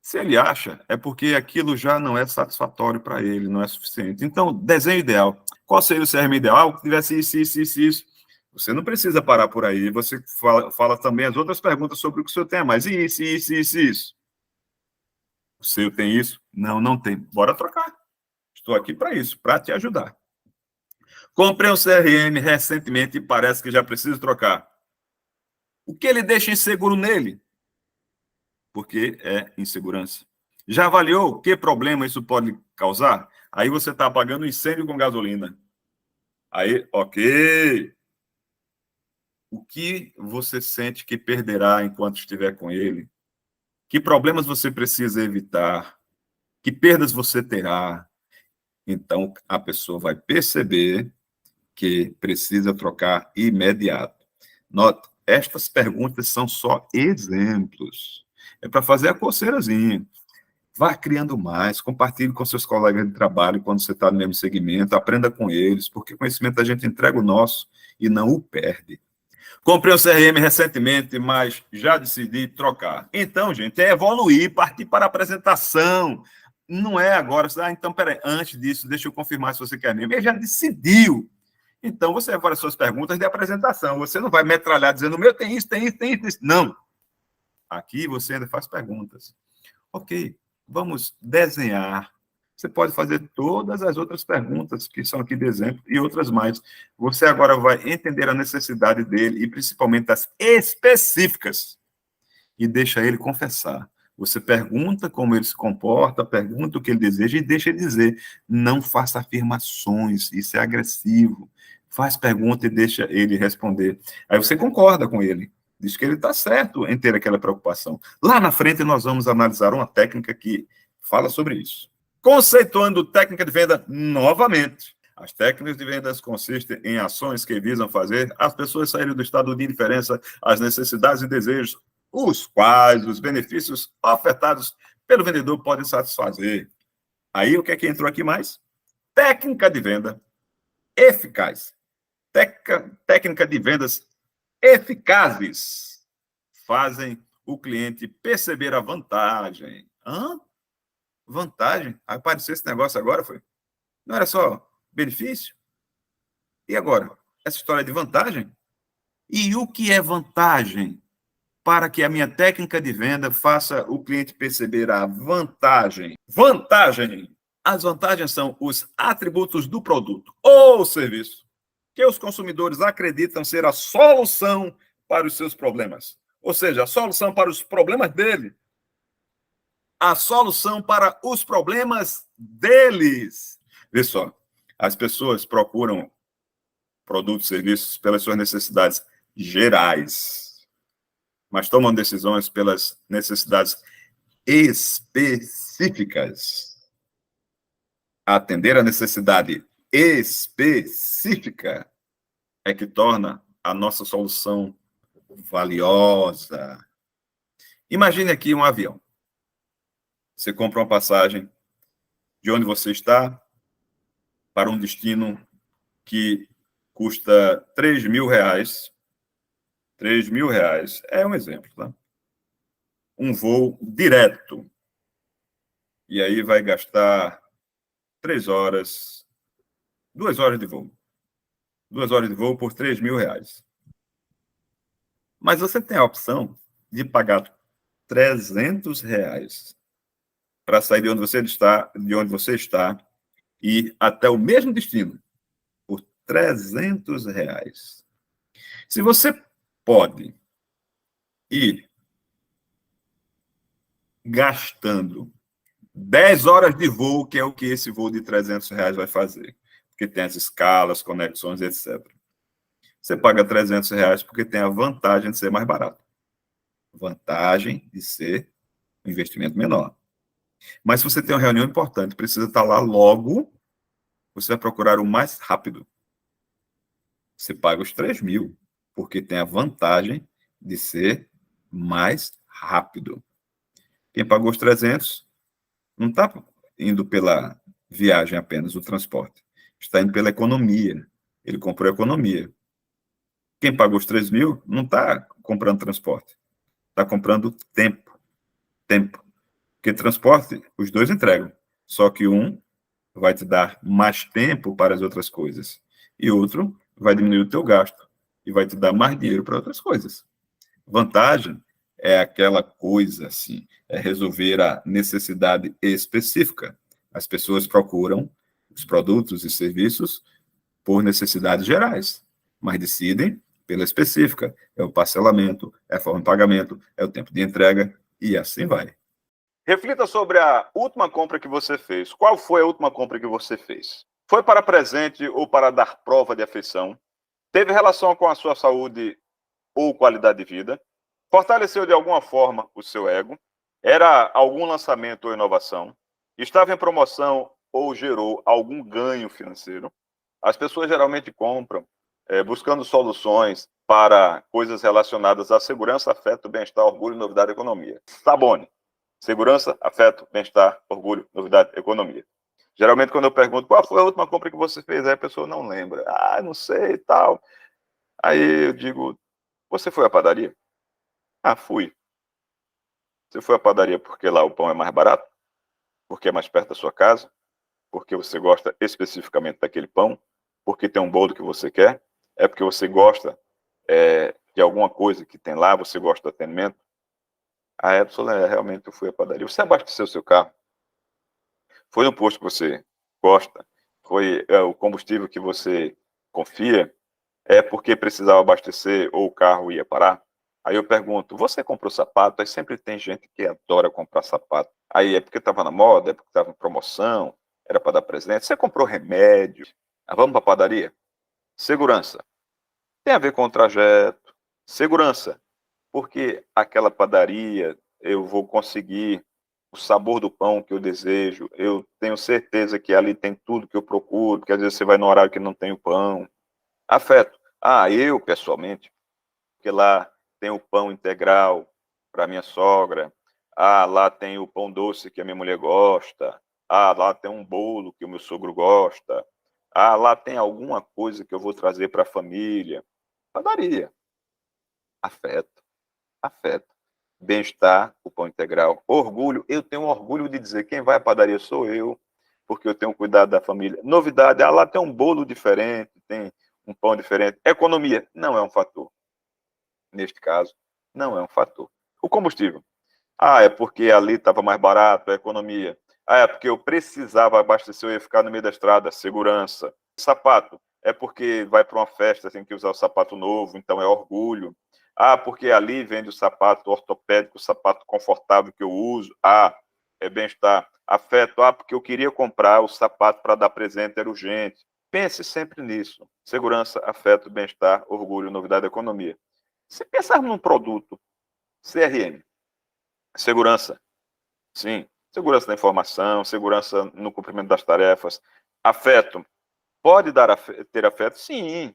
Se ele acha, é porque aquilo já não é satisfatório para ele, não é suficiente. Então, desenho ideal. Qual seria o CRM ideal? Que tivesse isso. Você não precisa parar por aí. Você fala também as outras perguntas sobre o que o senhor tem a mais. Isso. O seu tem isso? Não tem. Bora trocar. Estou aqui para isso, para te ajudar. Comprei um CRM recentemente e parece que já preciso trocar. O que ele deixa inseguro nele? Porque é insegurança. Já avaliou que problema isso pode causar? Aí você está apagando um incêndio com gasolina. Aí, ok. O que você sente que perderá enquanto estiver com ele? Que problemas você precisa evitar? Que perdas você terá? Então, a pessoa vai perceber que precisa trocar imediato. Nota, estas perguntas são só exemplos. É para fazer a coceirazinha. Vá criando mais, compartilhe com seus colegas de trabalho quando você está no mesmo segmento, aprenda com eles, porque conhecimento a gente entrega o nosso e não o perde. Comprei um CRM recentemente, mas já decidi trocar. Então, gente, é evoluir, partir para a apresentação. Não é agora, então, peraí, antes disso, deixa eu confirmar se você quer mesmo. Ele já decidiu. Então, você vai para as suas perguntas de apresentação. Você não vai metralhar dizendo, meu, tem isso, tem isso, tem isso. Não. Aqui você ainda faz perguntas. Ok, vamos desenhar. Você pode fazer todas as outras perguntas que são aqui de exemplo e outras mais. Você agora vai entender a necessidade dele e principalmente as específicas e deixa ele confessar. Você pergunta como ele se comporta, pergunta o que ele deseja e deixa ele dizer. Não faça afirmações, isso é agressivo. Faz pergunta e deixa ele responder. Aí você concorda com ele. Diz que ele está certo em ter aquela preocupação. Lá na frente, nós vamos analisar uma técnica que fala sobre isso. Conceituando técnica de venda novamente. As técnicas de vendas consistem em ações que visam fazer as pessoas saírem do estado de indiferença às necessidades e desejos, os quais os benefícios ofertados pelo vendedor podem satisfazer. Aí, o que é que entrou aqui mais? Técnica de venda eficaz. Técnica de vendas eficazes fazem o cliente perceber a vantagem. Hã? Vantagem? Apareceu esse negócio agora, foi? Não era só benefício? E agora? Essa história de vantagem? E o que é vantagem? Para que a minha técnica de venda faça o cliente perceber a vantagem. Vantagem! As vantagens são os atributos do produto ou serviço que os consumidores acreditam ser a solução para os seus problemas. Ou seja, a solução para os problemas dele. A solução para os problemas deles. Vê só, as pessoas procuram produtos e serviços pelas suas necessidades gerais, mas tomam decisões pelas necessidades específicas. Atender a necessidade específica é que torna a nossa solução valiosa. Imagine aqui um avião. Você compra uma passagem de onde você está para um destino que custa R$3.000. R$3.000 é um exemplo, tá? Um voo direto. E aí vai gastar 3 horas, 2 horas de voo. 2 horas de voo por R$3.000. Mas você tem a opção de pagar R$300 para sair de onde você está e ir até o mesmo destino por R$300. Se você pode ir gastando 10 horas de voo, que é o que esse voo de R$300 vai fazer, porque tem as escalas, conexões, etc. Você paga R$300 porque tem a vantagem de ser mais barato. Vantagem de ser um investimento menor. Mas se você tem uma reunião importante, precisa estar lá logo, você vai procurar o mais rápido. Você paga os 3.000, porque tem a vantagem de ser mais rápido. Quem pagou os 300 não está indo pela viagem apenas, o transporte. Está indo pela economia. Ele comprou economia. Quem pagou os 3.000 não está comprando transporte. Está comprando tempo. Tempo. Porque transporte, os dois entregam. Só que um vai te dar mais tempo para as outras coisas. E outro vai diminuir o teu gasto. E vai te dar mais dinheiro para outras coisas. Vantagem é aquela coisa, assim, é resolver a necessidade específica. As pessoas procuram os produtos e serviços por necessidades gerais, mas decidem pela específica. É o parcelamento, é a forma de pagamento, é o tempo de entrega, e assim vai. Reflita sobre a última compra que você fez. Qual foi a última compra que você fez? Foi para presente ou para dar prova de afeição? Teve relação com a sua saúde ou qualidade de vida? Fortaleceu de alguma forma o seu ego? Era algum lançamento ou inovação? Estava em promoção ou gerou algum ganho financeiro? As pessoas geralmente compram buscando soluções para coisas relacionadas à segurança, afeto, bem-estar, orgulho, novidade, economia. Sabone. Segurança, afeto, bem-estar, orgulho, novidade, economia. Geralmente, quando eu pergunto qual foi a última compra que você fez, aí a pessoa não lembra. Ah, não sei e tal. Aí eu digo, você foi à padaria? Ah, fui. Você foi à padaria porque lá o pão é mais barato? Porque é mais perto da sua casa? Porque você gosta especificamente daquele pão? Porque tem um bolo que você quer? É porque você gosta de alguma coisa que tem lá? Você gosta do atendimento? Ah, realmente eu fui à padaria. Você abasteceu seu carro? Foi no posto que você gosta? Foi o combustível que você confia? É porque precisava abastecer ou o carro ia parar? Aí eu pergunto, você comprou sapato? Aí sempre tem gente que adora comprar sapato. Aí é porque estava na moda, é porque estava em promoção, era para dar presente. Você comprou remédio? Ah, vamos para a padaria? Segurança. Tem a ver com o trajeto. Segurança. Porque aquela padaria, eu vou conseguir o sabor do pão que eu desejo. Eu tenho certeza que ali tem tudo que eu procuro, porque às vezes você vai no horário que não tem o pão. Afeto. Ah, eu, pessoalmente, porque lá tem o pão integral para minha sogra. Ah, lá tem o pão doce que a minha mulher gosta. Ah, lá tem um bolo que o meu sogro gosta. Ah, lá tem alguma coisa que eu vou trazer para a família. Padaria. Afeto, afeto. Bem-estar, o pão integral. Orgulho, eu tenho orgulho de dizer quem vai à padaria sou eu, porque eu tenho cuidado da família. Novidade, ah, lá tem um bolo diferente, tem um pão diferente. Economia, não é um fator. Neste caso, não é um fator. O combustível. Ah, é porque ali estava mais barato, a economia. Ah, é porque eu precisava abastecer, eu ia ficar no meio da estrada, segurança. Sapato, é porque vai para uma festa, tem que usar o sapato novo, então é orgulho. Ah, porque ali vende o sapato ortopédico, o sapato confortável que eu uso. Ah, é bem-estar. Afeto, ah, porque eu queria comprar o sapato para dar presente, era urgente. Pense sempre nisso. Segurança, afeto, bem-estar, orgulho, novidade, economia. Se pensarmos num produto, CRM, segurança, sim, segurança da informação, segurança no cumprimento das tarefas, afeto, pode ter afeto? Sim,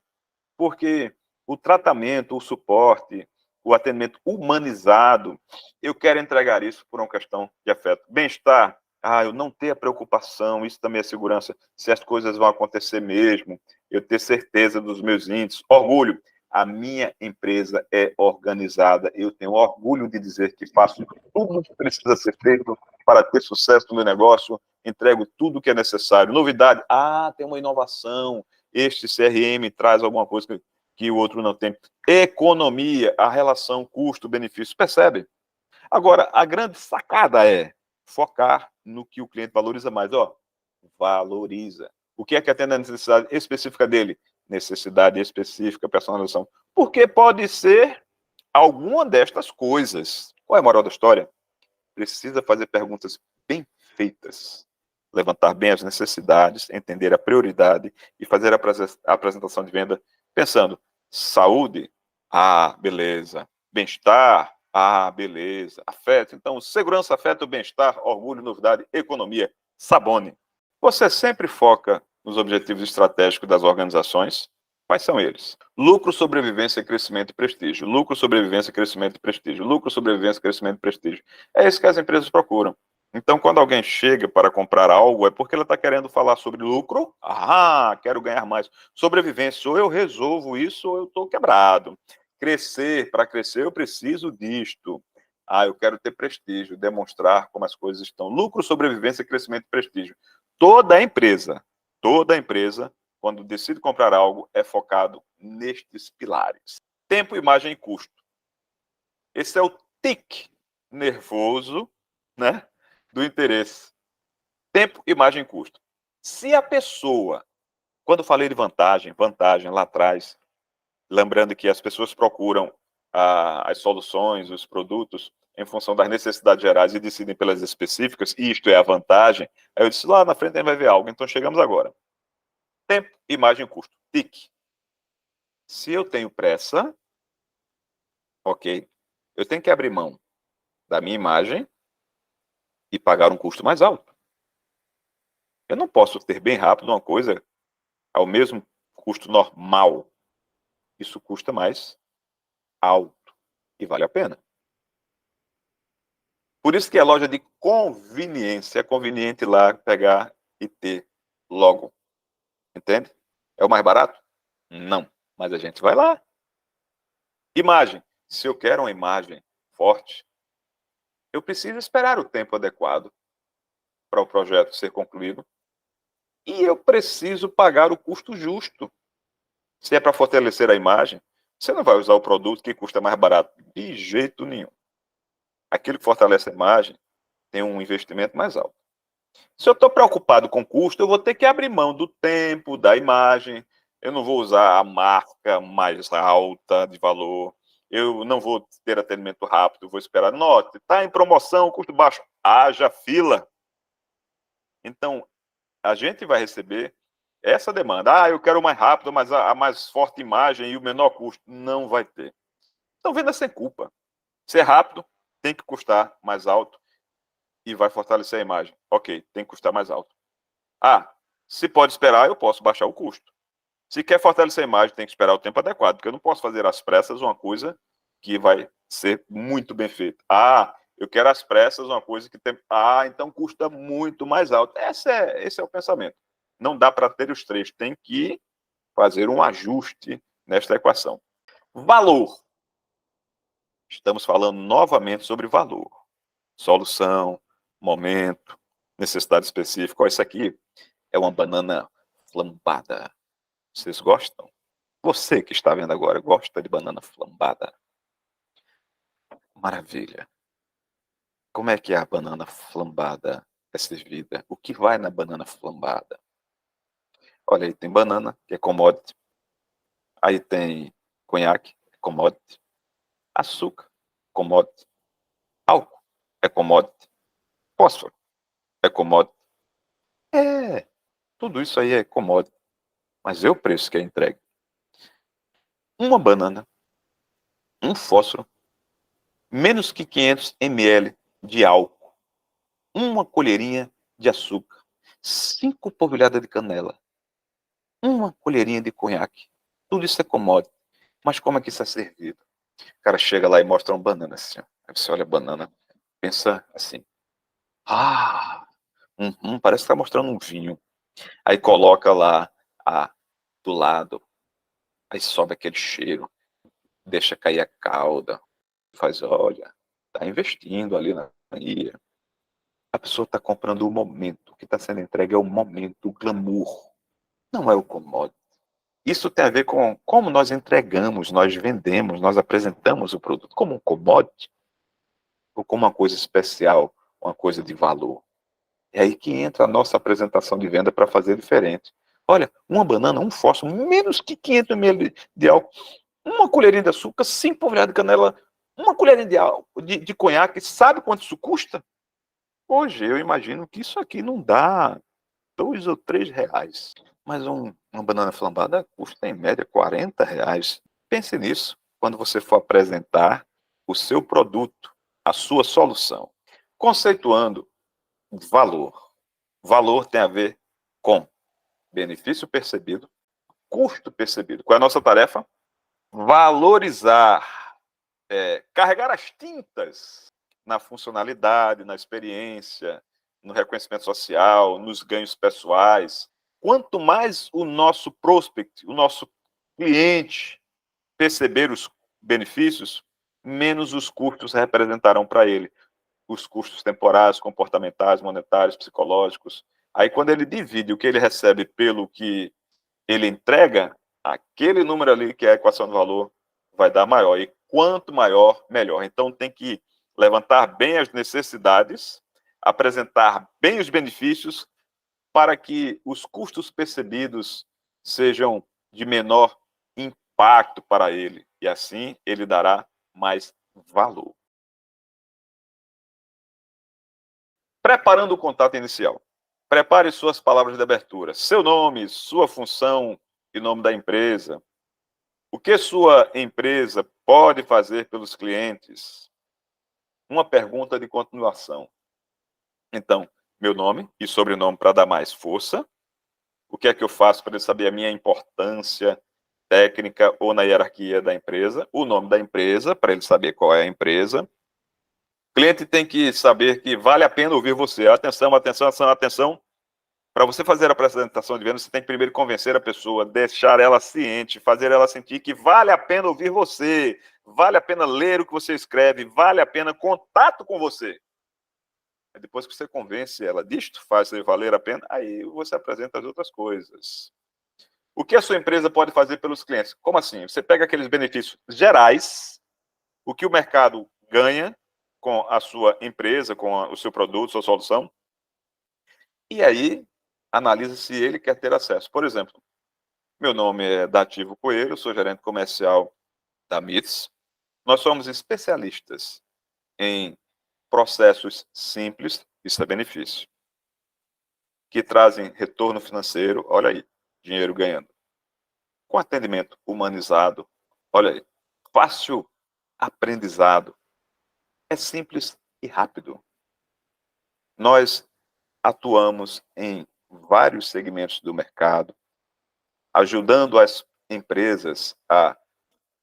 porque o tratamento, o suporte, o atendimento humanizado, eu quero entregar isso por uma questão de afeto. Bem-estar, eu não ter a preocupação, isso também é segurança, se as coisas vão acontecer mesmo, eu ter certeza dos meus índices. Orgulho, a minha empresa é organizada, eu tenho orgulho de dizer que faço tudo o que precisa ser feito para ter sucesso no meu negócio, entrego tudo o que é necessário. Novidade, tem uma inovação, este CRM traz alguma coisa que o outro não tem. Economia, a relação custo-benefício, percebe? Agora, a grande sacada é focar no que o cliente valoriza mais. Valoriza. O que é que atende a necessidade específica dele? Necessidade específica, personalização. Porque pode ser alguma destas coisas. Qual é a moral da história? Precisa fazer perguntas bem feitas, levantar bem as necessidades, entender a prioridade e fazer a apresentação de venda pensando, saúde? Beleza. Bem-estar? Beleza. Afeto? Então, segurança, afeto, bem-estar, orgulho, novidade, economia, Sabone. Você sempre foca nos objetivos estratégicos das organizações? Quais são eles? Lucro, sobrevivência, crescimento e prestígio. Lucro, sobrevivência, crescimento e prestígio. Lucro, sobrevivência, crescimento e prestígio. É isso que as empresas procuram. Então, quando alguém chega para comprar algo, é porque ela está querendo falar sobre lucro. Quero ganhar mais. Sobrevivência, ou eu resolvo isso ou eu estou quebrado. Crescer, para crescer eu preciso disto. Eu quero ter prestígio, demonstrar como as coisas estão. Lucro, sobrevivência, crescimento e prestígio. Toda empresa, quando decide comprar algo, é focado nestes pilares. Tempo, imagem e custo. Esse é o tique nervoso, né, do interesse. Tempo, imagem e custo. Se a pessoa, quando falei de vantagem lá atrás, lembrando que as pessoas procuram as soluções, os produtos, em função das necessidades gerais e decidem pelas específicas, e isto é a vantagem, aí eu disse, lá na frente a gente vai ver algo, então chegamos agora. Tempo, imagem e custo. TIC. Se eu tenho pressa, ok, eu tenho que abrir mão da minha imagem e pagar um custo mais alto. Eu não posso ter bem rápido uma coisa ao mesmo custo normal. isso custa mais alto e vale a pena. Por isso que é loja de conveniência. É conveniente ir lá pegar e ter logo. Entende? É o mais barato? Não. Mas a gente vai lá. Imagem. Se eu quero uma imagem forte, eu preciso esperar o tempo adequado para o projeto ser concluído. E eu preciso pagar o custo justo. Se é para fortalecer a imagem, você não vai usar o produto que custa mais barato. De jeito nenhum. Aquilo que fortalece a imagem tem um investimento mais alto. Se eu estou preocupado com custo, eu vou ter que abrir mão do tempo, da imagem. Eu não vou usar a marca mais alta de valor. Eu não vou ter atendimento rápido, vou esperar. Note, está em promoção, custo baixo. Haja fila. Então, a gente vai receber essa demanda. Ah, eu quero mais rápido, mas a mais forte imagem e o menor custo. Não vai ter. Então, venda sem culpa. Ser rápido tem que custar mais alto e vai fortalecer a imagem. Ok, tem que custar mais alto. Ah, se pode esperar, eu posso baixar o custo. Se quer fortalecer a imagem, tem que esperar o tempo adequado, porque eu não posso fazer às pressas uma coisa que vai ser muito bem feita. Ah, eu quero às pressas uma coisa que tem... Ah, então custa muito mais alto. Esse é o pensamento. Não dá para ter os três, tem que fazer um ajuste nesta equação. Valor. Estamos falando novamente sobre valor. Solução, momento, necessidade específica. Olha, isso aqui é uma banana flambada. Vocês gostam? Você que está vendo agora, gosta de banana flambada? Maravilha. Como é que a banana flambada é servida? O que vai na banana flambada? Olha, aí tem banana, que é commodity. Aí tem conhaque, é commodity. Açúcar, commodity. Álcool, é commodity. Fósforo, é commodity. É, tudo isso aí é commodity. Mas é o preço que é entregue. Uma banana, um fósforo, menos que 500 ml de álcool, uma colherinha de açúcar, 5 polvilhadas de canela, uma colherinha de conhaque. Tudo isso é commodity. Mas como é que isso é servido? O cara chega lá e mostra uma banana assim. Ó. Aí você olha a banana, pensa assim. Ah, parece que está mostrando um vinho. Aí coloca lá do lado. Aí sobe aquele cheiro. Deixa cair a cauda. Faz, olha, está investindo ali na companhia. A pessoa está comprando o momento. O que está sendo entregue é o momento, o glamour. Não é o commodity. Isso tem a ver com como nós entregamos, nós vendemos, nós apresentamos o produto como um commodity ou como uma coisa especial, uma coisa de valor. É aí que entra a nossa apresentação de venda para fazer diferente. Olha, uma banana, um fósforo, menos que 500 ml de álcool, uma colherinha de açúcar, 5 polvilhadas de canela, uma colherinha de conhaque, sabe quanto isso custa? Hoje eu imagino que isso aqui não dá 2 ou 3 reais. Mas uma banana flambada custa em média 40 reais. Pense nisso quando você for apresentar o seu produto, a sua solução. Conceituando valor. Valor tem a ver com benefício percebido, custo percebido. Qual é a nossa tarefa? Valorizar, carregar as tintas na funcionalidade, na experiência, no reconhecimento social, nos ganhos pessoais. Quanto mais o nosso prospect, o nosso cliente, perceber os benefícios, menos os custos representarão para ele. Os custos temporais, comportamentais, monetários, psicológicos. Aí, quando ele divide o que ele recebe pelo que ele entrega, aquele número ali, que é a equação do valor, vai dar maior. E quanto maior, melhor. Então, tem que levantar bem as necessidades, apresentar bem os benefícios, para que os custos percebidos sejam de menor impacto para ele. E assim, ele dará mais valor. Preparando o contato inicial. Prepare suas palavras de abertura. Seu nome, sua função e nome da empresa. O que sua empresa pode fazer pelos clientes? Uma pergunta de continuação. Então, meu nome e sobrenome para dar mais força. O que é que eu faço para ele saber a minha importância técnica ou na hierarquia da empresa, o nome da empresa, para ele saber qual é a empresa. O cliente tem que saber que vale a pena ouvir você. Atenção, atenção, atenção, atenção. Para você fazer a apresentação de venda, você tem que primeiro convencer a pessoa, deixar ela ciente, fazer ela sentir que vale a pena ouvir você, vale a pena ler o que você escreve, vale a pena contato com você. Depois que você convence ela disto, faz valer a pena, aí você apresenta as outras coisas. O que a sua empresa pode fazer pelos clientes? Como assim? Você pega aqueles benefícios gerais, o que o mercado ganha com a sua empresa, com o seu produto, sua solução, e aí analisa se ele quer ter acesso. Por exemplo, meu nome é Dativo Coelho, sou gerente comercial da MITS. Nós somos especialistas em processos simples, isso é benefício, que trazem retorno financeiro, olha aí, dinheiro ganhando. Com atendimento humanizado, olha aí, fácil aprendizado, é simples e rápido. Nós atuamos em vários segmentos do mercado, ajudando as empresas a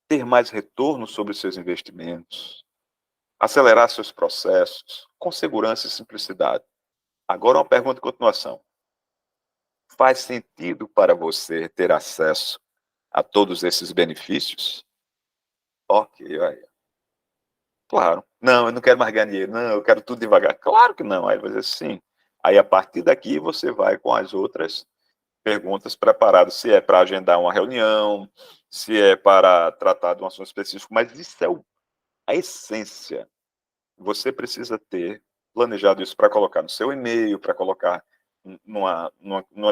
ter mais retorno sobre seus investimentos, acelerar seus processos, com segurança e simplicidade. Agora uma pergunta de continuação. Faz sentido para você ter acesso a todos esses benefícios? Ok, aí. Claro. Não, eu não quero mais ganhar dinheiro. Não, eu quero tudo devagar. Claro que não. Aí vai dizer sim. Aí, a partir daqui, você vai com as outras perguntas preparadas. Se é para agendar uma reunião, se é para tratar de um assunto específico. Mas isso é a essência. Você precisa ter planejado isso para colocar no seu e-mail, para colocar numa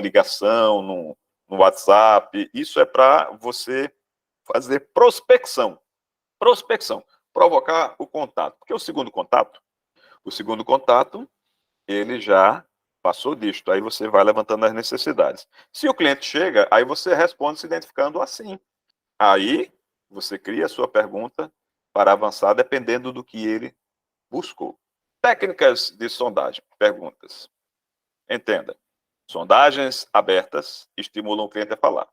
ligação, no WhatsApp. Isso é para você fazer prospecção. Prospecção. Provocar o contato. Porque o segundo contato, ele já passou disto. Aí você vai levantando as necessidades. Se o cliente chega, aí você responde se identificando assim. Aí você cria a sua pergunta para avançar dependendo do que ele buscou. Técnicas de sondagem. Perguntas. Entenda. Sondagens abertas estimulam o cliente a falar.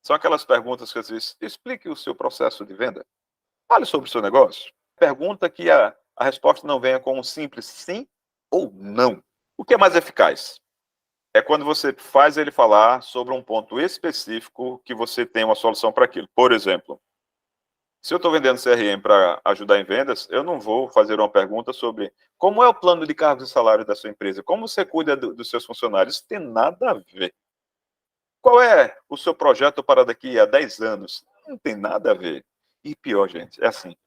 São aquelas perguntas que às vezes explique o seu processo de venda. Fale sobre o seu negócio. Pergunta que a resposta não venha com um simples sim ou não. O que é mais eficaz? É quando você faz ele falar sobre um ponto específico que você tem uma solução para aquilo. Por exemplo, se eu estou vendendo CRM para ajudar em vendas, eu não vou fazer uma pergunta sobre como é o plano de cargos e salários da sua empresa, como você cuida dos seus funcionários. Isso tem nada a ver. Qual é o seu projeto para daqui a 10 anos? Não tem nada a ver. E pior, gente, é assim.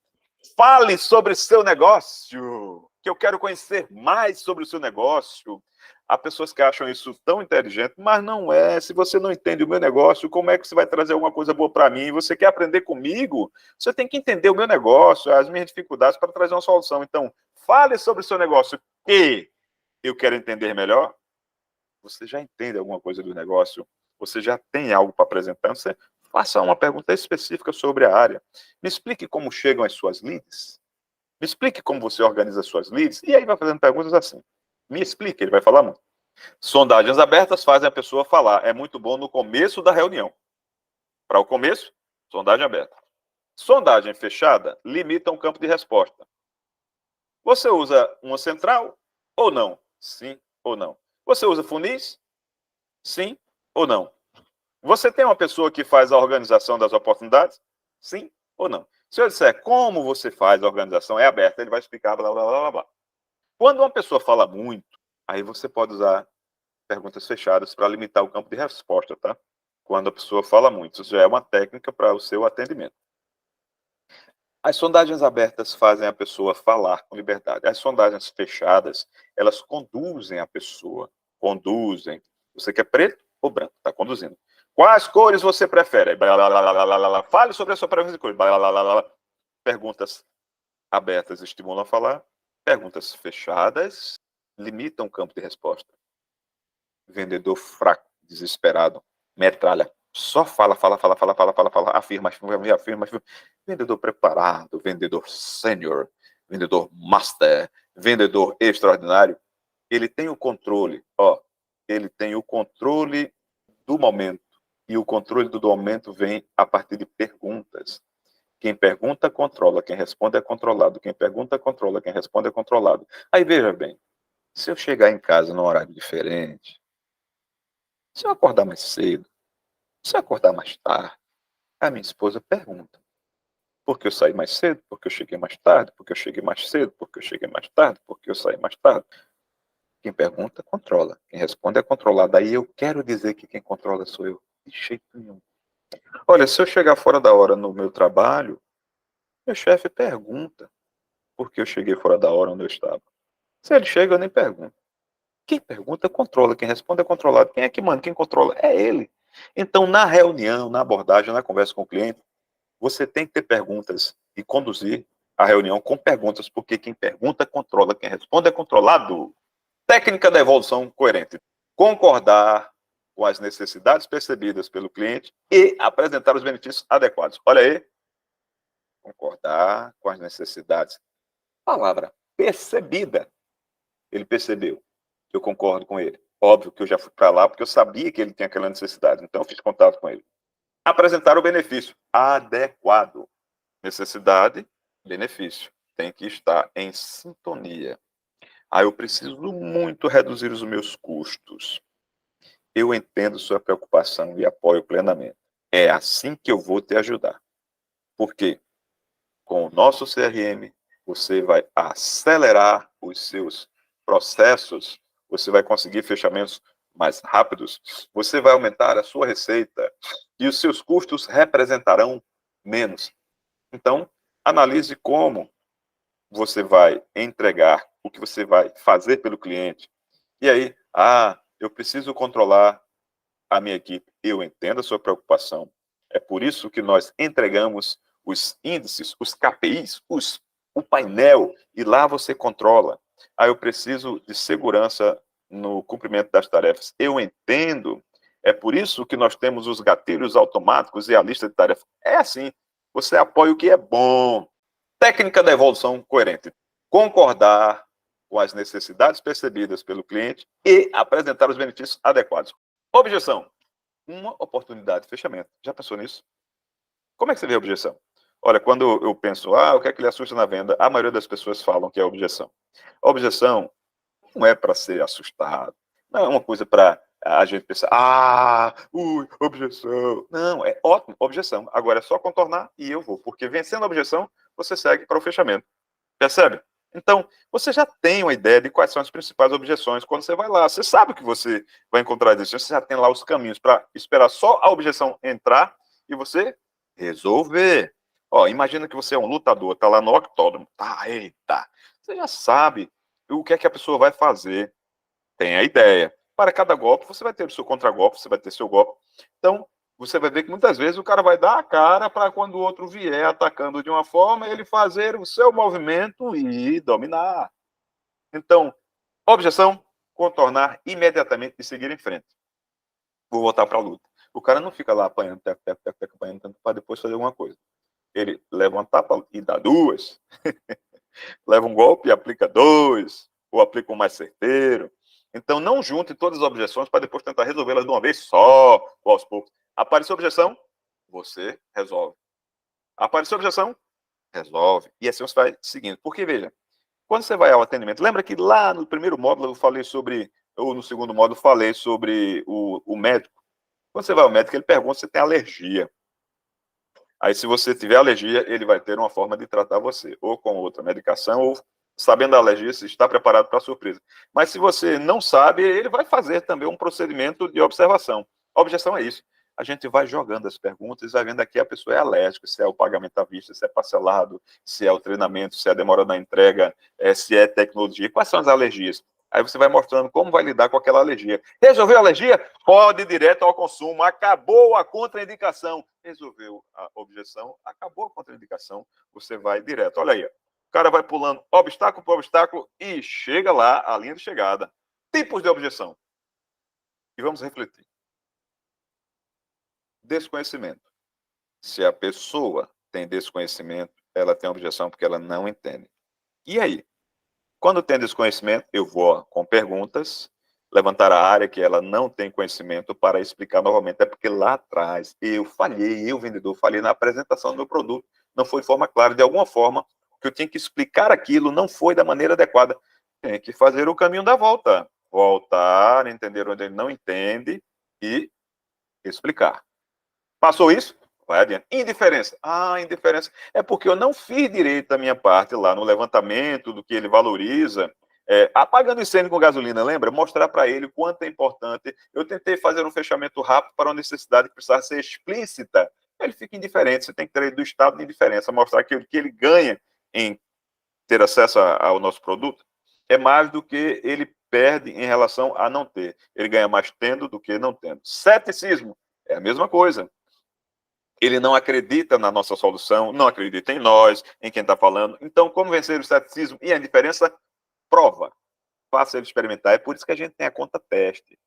Fale sobre seu negócio, que eu quero conhecer mais sobre o seu negócio. Há pessoas que acham isso tão inteligente, mas não é. Se você não entende o meu negócio, como é que você vai trazer alguma coisa boa para mim? Você quer aprender comigo? Você tem que entender o meu negócio, as minhas dificuldades para trazer uma solução. Então, fale sobre o seu negócio que eu quero entender melhor. Você já entende alguma coisa do negócio? Você já tem algo para apresentar? Você faça uma pergunta específica sobre a área. Me explique como chegam as suas leads. Me explique como você organiza as suas leads. E aí vai fazendo perguntas assim. Me explique, ele vai falar muito. Sondagens abertas fazem a pessoa falar. É muito bom no começo da reunião. Para o começo, sondagem aberta. Sondagem fechada limita um campo de resposta. Você usa uma central ou não? Sim ou não. Você usa funis? Sim ou não. Você tem uma pessoa que faz a organização das oportunidades? Sim ou não? Se eu disser como você faz a organização, é aberta, ele vai explicar, blá, blá, blá, blá. Quando uma pessoa fala muito, aí você pode usar perguntas fechadas para limitar o campo de resposta, tá? Quando a pessoa fala muito, isso já é uma técnica para o seu atendimento. As sondagens abertas fazem a pessoa falar com liberdade. As sondagens fechadas, elas conduzem a pessoa. Conduzem. Você quer preto ou branco? Está conduzindo. Quais cores você prefere? Fale sobre a sua preferência de cores. Perguntas abertas estimulam a falar. Perguntas fechadas limitam o campo de resposta. Vendedor fraco, desesperado, metralha. Só fala, afirma. Vendedor preparado, vendedor sênior, vendedor master, vendedor extraordinário. Ele tem o controle, ele tem o controle do momento. E o controle do aumento vem a partir de perguntas. Quem pergunta, controla. Quem responde é controlado. Quem pergunta, controla. Quem responde é controlado. Aí, veja bem, se eu chegar em casa num horário diferente, se eu acordar mais cedo, se eu acordar mais tarde, a minha esposa pergunta. Por que eu saí mais cedo? Porque eu cheguei mais tarde? Porque eu cheguei mais cedo? Porque eu cheguei mais tarde? Porque eu saí mais tarde? Quem pergunta, controla. Quem responde é controlado. Aí eu quero dizer que quem controla sou eu. De jeito nenhum. Olha, se eu chegar fora da hora no meu trabalho, meu chefe pergunta por que eu cheguei fora da hora onde eu estava. Se ele chega, eu nem pergunto. Quem pergunta, controla. Quem responde é controlado. Quem é que manda? Quem controla é ele. Então, na reunião, na abordagem, na conversa com o cliente, você tem que ter perguntas e conduzir a reunião com perguntas, porque quem pergunta, controla. Quem responde é controlado. Técnica da evolução coerente. Concordar com as necessidades percebidas pelo cliente e apresentar os benefícios adequados. Olha aí. Concordar com as necessidades. Palavra percebida. Ele percebeu. Eu concordo com ele. Óbvio que eu já fui para lá porque eu sabia que ele tinha aquela necessidade. Então, eu fiz contato com ele. Apresentar o benefício adequado. Necessidade, benefício. Tem que estar em sintonia. Eu preciso muito reduzir os meus custos. Eu entendo sua preocupação e apoio plenamente. É assim que eu vou te ajudar. Por quê? Com o nosso CRM, você vai acelerar os seus processos, você vai conseguir fechamentos mais rápidos, você vai aumentar a sua receita e os seus custos representarão menos. Então, analise como você vai entregar, o que você vai fazer pelo cliente. E aí, eu preciso controlar a minha equipe. Eu entendo a sua preocupação. É por isso que nós entregamos os índices, os KPIs, o painel, e lá você controla. Eu preciso de segurança no cumprimento das tarefas. Eu entendo. É por isso que nós temos os gatilhos automáticos e a lista de tarefas. É assim. Você apoia o que é bom. Técnica da evolução coerente. Concordar com as necessidades percebidas pelo cliente e apresentar os benefícios adequados. Objeção. Uma oportunidade de fechamento. Já pensou nisso? Como é que você vê a objeção? Olha, quando eu penso, o que é que lhe assusta na venda? A maioria das pessoas falam que é objeção. A objeção não é para ser assustado. Não é uma coisa para a gente pensar, objeção. Não, é ótimo, objeção. Agora é só contornar e eu vou. Porque vencendo a objeção, você segue para o fechamento. Percebe? Então, você já tem uma ideia de quais são as principais objeções quando você vai lá. Você sabe que você vai encontrar decisões, você já tem lá os caminhos para esperar só a objeção entrar e você resolver. Imagina que você é um lutador, está lá no octódromo. Eita! Você já sabe o que é que a pessoa vai fazer. Tem a ideia. Para cada golpe, você vai ter o seu contragolpe, você vai ter seu golpe. Então, você vai ver que muitas vezes o cara vai dar a cara para quando o outro vier atacando de uma forma, ele fazer o seu movimento e dominar. Então, objeção, contornar imediatamente e seguir em frente. Vou voltar para a luta. O cara não fica lá apanhando, apanhando para depois fazer alguma coisa. Ele leva uma tapa e dá duas. Leva um golpe e aplica dois. Ou aplica um mais certeiro. Então, não junte todas as objeções para depois tentar resolvê-las de uma vez só, ou aos poucos. Apareceu objeção, você resolve. Apareceu objeção, resolve. E assim você vai seguindo. Porque, veja, quando você vai ao atendimento, lembra que lá no primeiro módulo eu falei sobre, ou no segundo módulo falei sobre o médico. Quando você vai ao médico, ele pergunta se tem alergia. Aí, se você tiver alergia, ele vai ter uma forma de tratar você, ou com outra medicação, ou sabendo a alergia, se está preparado para a surpresa. Mas se você não sabe, ele vai fazer também um procedimento de observação. A objeção é isso. A gente vai jogando as perguntas e vai vendo aqui a pessoa é alérgica, se é o pagamento à vista, se é parcelado, se é o treinamento, se é a demora na entrega, se é tecnologia. Quais são as alergias? Aí você vai mostrando como vai lidar com aquela alergia. Resolveu a alergia? Pode ir direto ao consumo. Acabou a contraindicação. Resolveu a objeção, acabou a contraindicação. Você vai direto. Olha aí. O cara vai pulando obstáculo por obstáculo e chega lá à linha de chegada. Tipos de objeção. E vamos refletir. Desconhecimento. Se a pessoa tem desconhecimento, ela tem objeção porque ela não entende. E aí? Quando tem desconhecimento, eu vou com perguntas levantar a área que ela não tem conhecimento para explicar novamente. É porque lá atrás eu falhei, eu, vendedor, falhei na apresentação do meu produto. Não foi de forma clara, de alguma forma, que eu tinha que explicar aquilo, não foi da maneira adequada. Tem que fazer o caminho da volta. Voltar, entender onde ele não entende e explicar. Passou isso? Vai adiante. Indiferença. Indiferença. É porque eu não fiz direito a minha parte lá no levantamento do que ele valoriza. Apagando incêndio com gasolina, lembra? Mostrar para ele o quanto é importante. Eu tentei fazer um fechamento rápido para uma necessidade que precisava ser explícita. Ele fica indiferente. Você tem que ter do estado de indiferença. Mostrar que o que ele ganha em ter acesso ao nosso produto é mais do que ele perde em relação a não ter. Ele ganha mais tendo do que não tendo. Ceticismo é a mesma coisa. Ele não acredita na nossa solução, não acredita em nós, em quem está falando. Então, como vencer o ceticismo e a indiferença? Prova. Faça ele experimentar. É por isso que a gente tem a conta teste.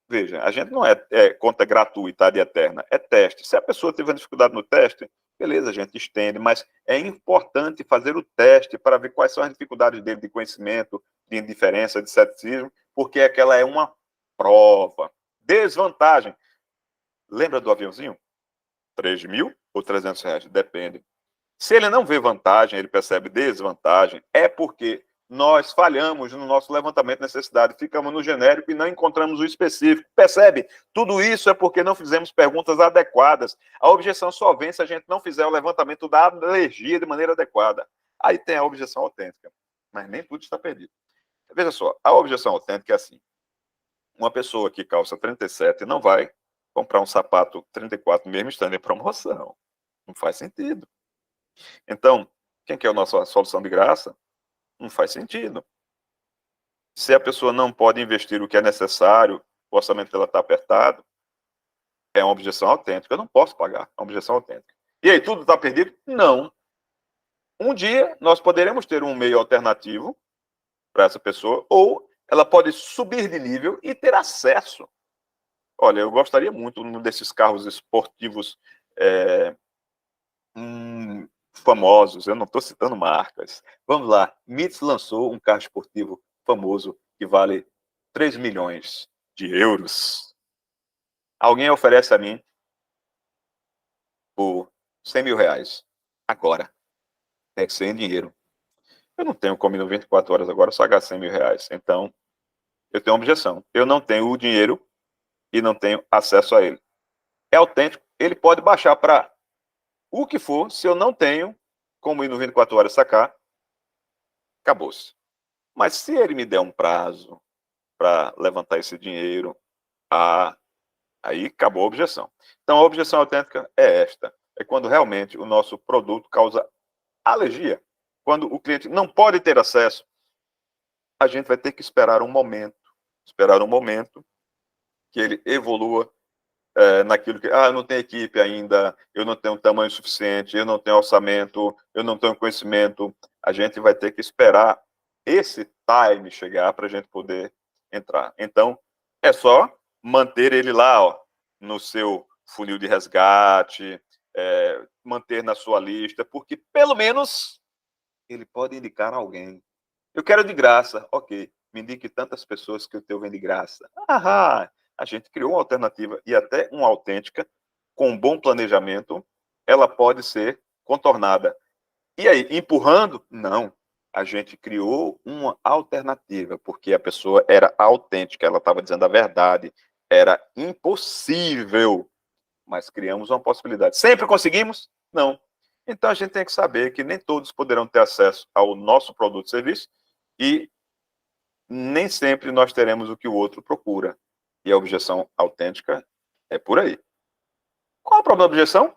Veja, a gente não é conta gratuita de eterna, é teste. Se a pessoa tiver dificuldade no teste, beleza, a gente estende, mas é importante fazer o teste para ver quais são as dificuldades dele de conhecimento, de indiferença, de ceticismo, porque aquela é uma prova. Desvantagem. Lembra do aviãozinho? 3 mil ou 300 reais? Depende. Se ele não vê vantagem, ele percebe desvantagem, é porque nós falhamos no nosso levantamento de necessidade, ficamos no genérico e não encontramos o específico. Percebe? Tudo isso é porque não fizemos perguntas adequadas. A objeção só vem se a gente não fizer o levantamento da alergia de maneira adequada. Aí tem a objeção autêntica. Mas nem tudo está perdido. Veja só, a objeção autêntica é assim. Uma pessoa que calça 37 não vai comprar um sapato 34 mesmo estando em promoção. Não faz sentido. Então, quem quer a nossa solução de graça? Não faz sentido. Se a pessoa não pode investir o que é necessário, o orçamento dela está apertado, é uma objeção autêntica. Eu não posso pagar, é uma objeção autêntica. E aí, tudo está perdido? Não. Um dia, nós poderemos ter um meio alternativo para essa pessoa, ou ela pode subir de nível e ter acesso. Olha, eu gostaria muito de um desses carros esportivos famosos, eu não estou citando marcas. Vamos lá, MITS lançou um carro esportivo famoso que vale 3 milhões de euros. Alguém oferece a mim por 100 mil reais. Agora. Tem que ser em dinheiro. Eu não tenho como ir no 24 horas agora só gastar 100 mil reais. Então, eu tenho uma objeção. Eu não tenho o dinheiro e não tenho acesso a ele. É autêntico. Ele pode baixar para o que for. Se eu não tenho como ir no 24 horas sacar, acabou-se. Mas se ele me der um prazo para levantar esse dinheiro, aí acabou a objeção. Então, a objeção autêntica é esta. É quando realmente o nosso produto causa alergia. Quando o cliente não pode ter acesso, a gente vai ter que esperar um momento que ele evolua naquilo que, eu não tenho equipe ainda, eu não tenho tamanho suficiente, eu não tenho orçamento, eu não tenho conhecimento. A gente vai ter que esperar esse time chegar para a gente poder entrar. Então, é só manter ele lá, ó, no seu funil de resgate, manter na sua lista, porque pelo menos ele pode indicar alguém. Eu quero de graça, ok. Me indique tantas pessoas que o teu vem de graça. A gente criou uma alternativa e até uma autêntica, com um bom planejamento, ela pode ser contornada. E aí, empurrando? Não. A gente criou uma alternativa, porque a pessoa era autêntica, ela estava dizendo a verdade. Era impossível, mas criamos uma possibilidade. Sempre conseguimos? Não. Então, a gente tem que saber que nem todos poderão ter acesso ao nosso produto e serviço e nem sempre nós teremos o que o outro procura. E a objeção autêntica é por aí. Qual é o problema da objeção?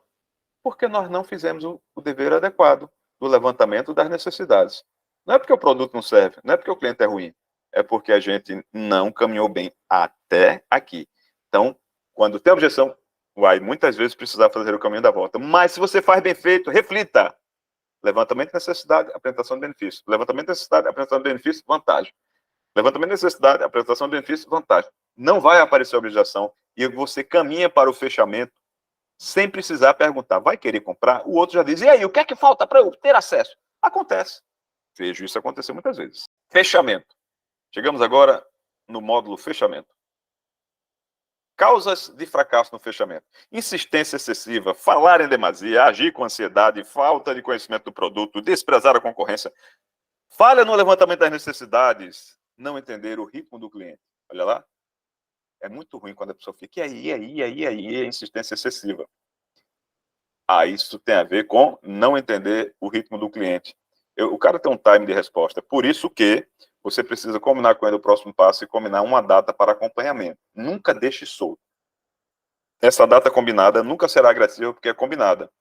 Porque nós não fizemos o dever adequado do levantamento das necessidades. Não é porque o produto não serve, não é porque o cliente é ruim, é porque a gente não caminhou bem até aqui. Então, quando tem objeção, vai muitas vezes precisar fazer o caminho da volta. Mas se você faz bem feito, reflita. Levantamento de necessidade, apresentação de benefício. Levantamento de necessidade, apresentação de benefício, vantagem. Levantamento de necessidade, apresentação de benefício, vantagem. Não vai aparecer objeção e você caminha para o fechamento sem precisar perguntar. Vai querer comprar? O outro já diz, e aí, o que é que falta para eu ter acesso? Acontece. Vejo isso acontecer muitas vezes. Fechamento. Chegamos agora no módulo fechamento. Causas de fracasso no fechamento. Insistência excessiva, falar em demasia, agir com ansiedade, falta de conhecimento do produto, desprezar a concorrência, falha no levantamento das necessidades, não entender o ritmo do cliente. Olha lá. É muito ruim quando a pessoa fica, insistência excessiva. Isso tem a ver com não entender o ritmo do cliente. O cara tem um time de resposta. Por isso que você precisa combinar com ele o próximo passo e combinar uma data para acompanhamento. Nunca deixe solto. Essa data combinada nunca será agressiva porque é combinada.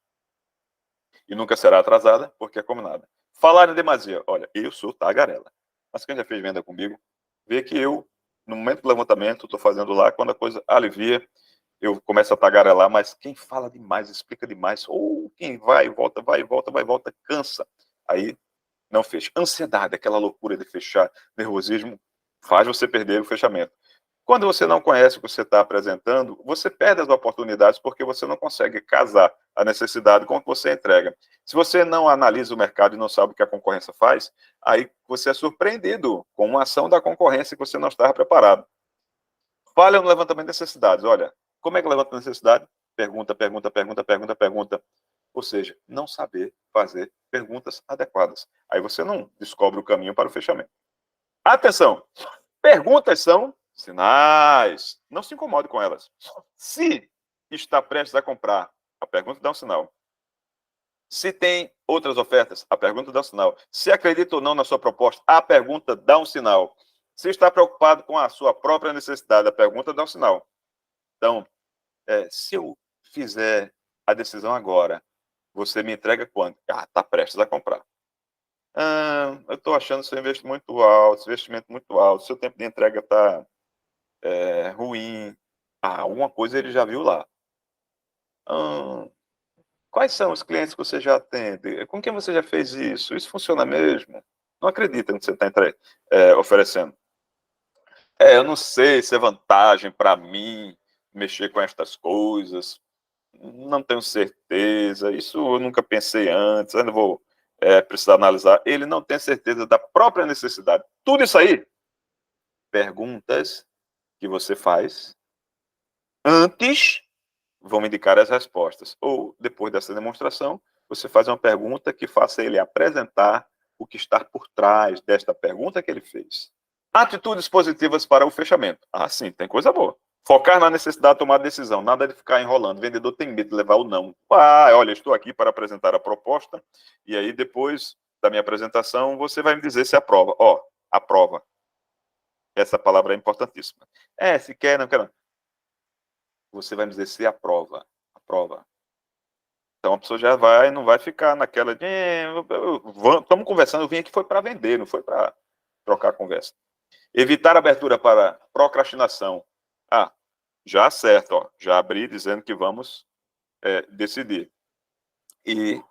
E nunca será atrasada porque é combinada. Falar em demasia. Olha, eu sou tagarela. Mas quem já fez venda comigo, vê que eu, no momento do levantamento, estou fazendo lá, quando a coisa alivia, eu começo a tagarelar, mas quem fala demais, explica demais, ou quem vai e volta, cansa. Aí não fecha. Ansiedade, aquela loucura de fechar, nervosismo, faz você perder o fechamento. Quando você não conhece o que você está apresentando, você perde as oportunidades porque você não consegue casar a necessidade com o que você entrega. Se você não analisa o mercado e não sabe o que a concorrência faz, aí você é surpreendido com uma ação da concorrência que você não estava preparado. Falha no levantamento de necessidades. Olha, como é que levanta a necessidade? Pergunta. Ou seja, não saber fazer perguntas adequadas. Aí você não descobre o caminho para o fechamento. Atenção! Perguntas são sinais. Não se incomode com elas. Se está prestes a comprar, a pergunta dá um sinal. Se tem outras ofertas, a pergunta dá um sinal. Se acredita ou não na sua proposta, a pergunta dá um sinal. Se está preocupado com a sua própria necessidade, a pergunta dá um sinal. Então, se eu fizer a decisão agora, você me entrega quanto? Está prestes a comprar. Eu estou achando seu investimento muito alto, seu tempo de entrega está ruim. Alguma coisa ele já viu lá. Quais são os clientes que você já atende? Com quem você já fez isso? Isso funciona mesmo? Não acredita no que você está oferecendo. Eu não sei se é vantagem para mim mexer com estas coisas. Não tenho certeza. Isso eu nunca pensei antes. Ainda vou precisar analisar. Ele não tem certeza da própria necessidade. Tudo isso aí, perguntas que você faz antes vão indicar as respostas. Ou, depois dessa demonstração, você faz uma pergunta que faça ele apresentar o que está por trás desta pergunta que ele fez. Atitudes positivas para o fechamento. Sim, tem coisa boa. Focar na necessidade de tomar decisão, nada de ficar enrolando. O vendedor tem medo de levar o não. Olha, estou aqui para apresentar a proposta, e aí depois da minha apresentação, você vai me dizer se aprova. Aprova. Essa palavra é importantíssima. Se quer, não quer não. Você vai me dizer se aprova. Aprova. Então a pessoa já não vai ficar naquela de estamos conversando, eu vim aqui foi para vender, não foi para trocar conversa. Evitar abertura para procrastinação. Já acerto, já abri dizendo que vamos decidir. E,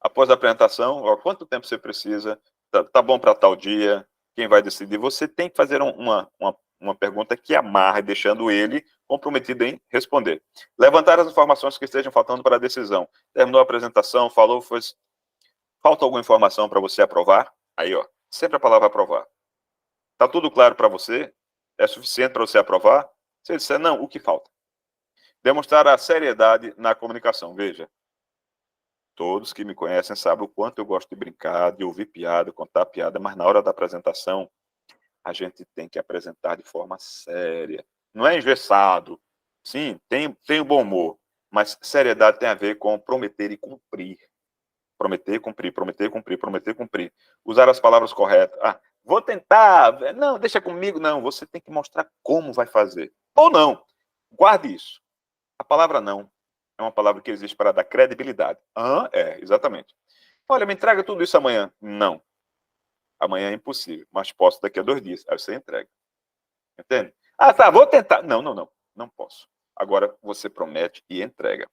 após a apresentação, quanto tempo você precisa? Tá bom para tal dia? Quem vai decidir? Você tem que fazer uma pergunta que amarre, deixando ele comprometido em responder. Levantar as informações que estejam faltando para a decisão. Terminou a apresentação, falta alguma informação para você aprovar? Aí, sempre a palavra aprovar. Está tudo claro para você? É suficiente para você aprovar? Se ele disser não, o que falta? Demonstrar a seriedade na comunicação. Veja, todos que me conhecem sabem o quanto eu gosto de brincar, de ouvir piada, contar piada, mas na hora da apresentação, a gente tem que apresentar de forma séria. Não é engessado. Sim, tem o bom humor, mas seriedade tem a ver com prometer e cumprir. Prometer, cumprir. Usar as palavras corretas. Vou tentar. Não, deixa comigo. Não, você tem que mostrar como vai fazer. Ou não. Guarde isso. A palavra não é uma palavra que existe para dar credibilidade. Exatamente. Olha, me entrega tudo isso amanhã. Não. Amanhã é impossível, mas posso daqui a 2 dias. Aí você entrega. Entende? Vou tentar. Não. Não posso. Agora você promete e entrega.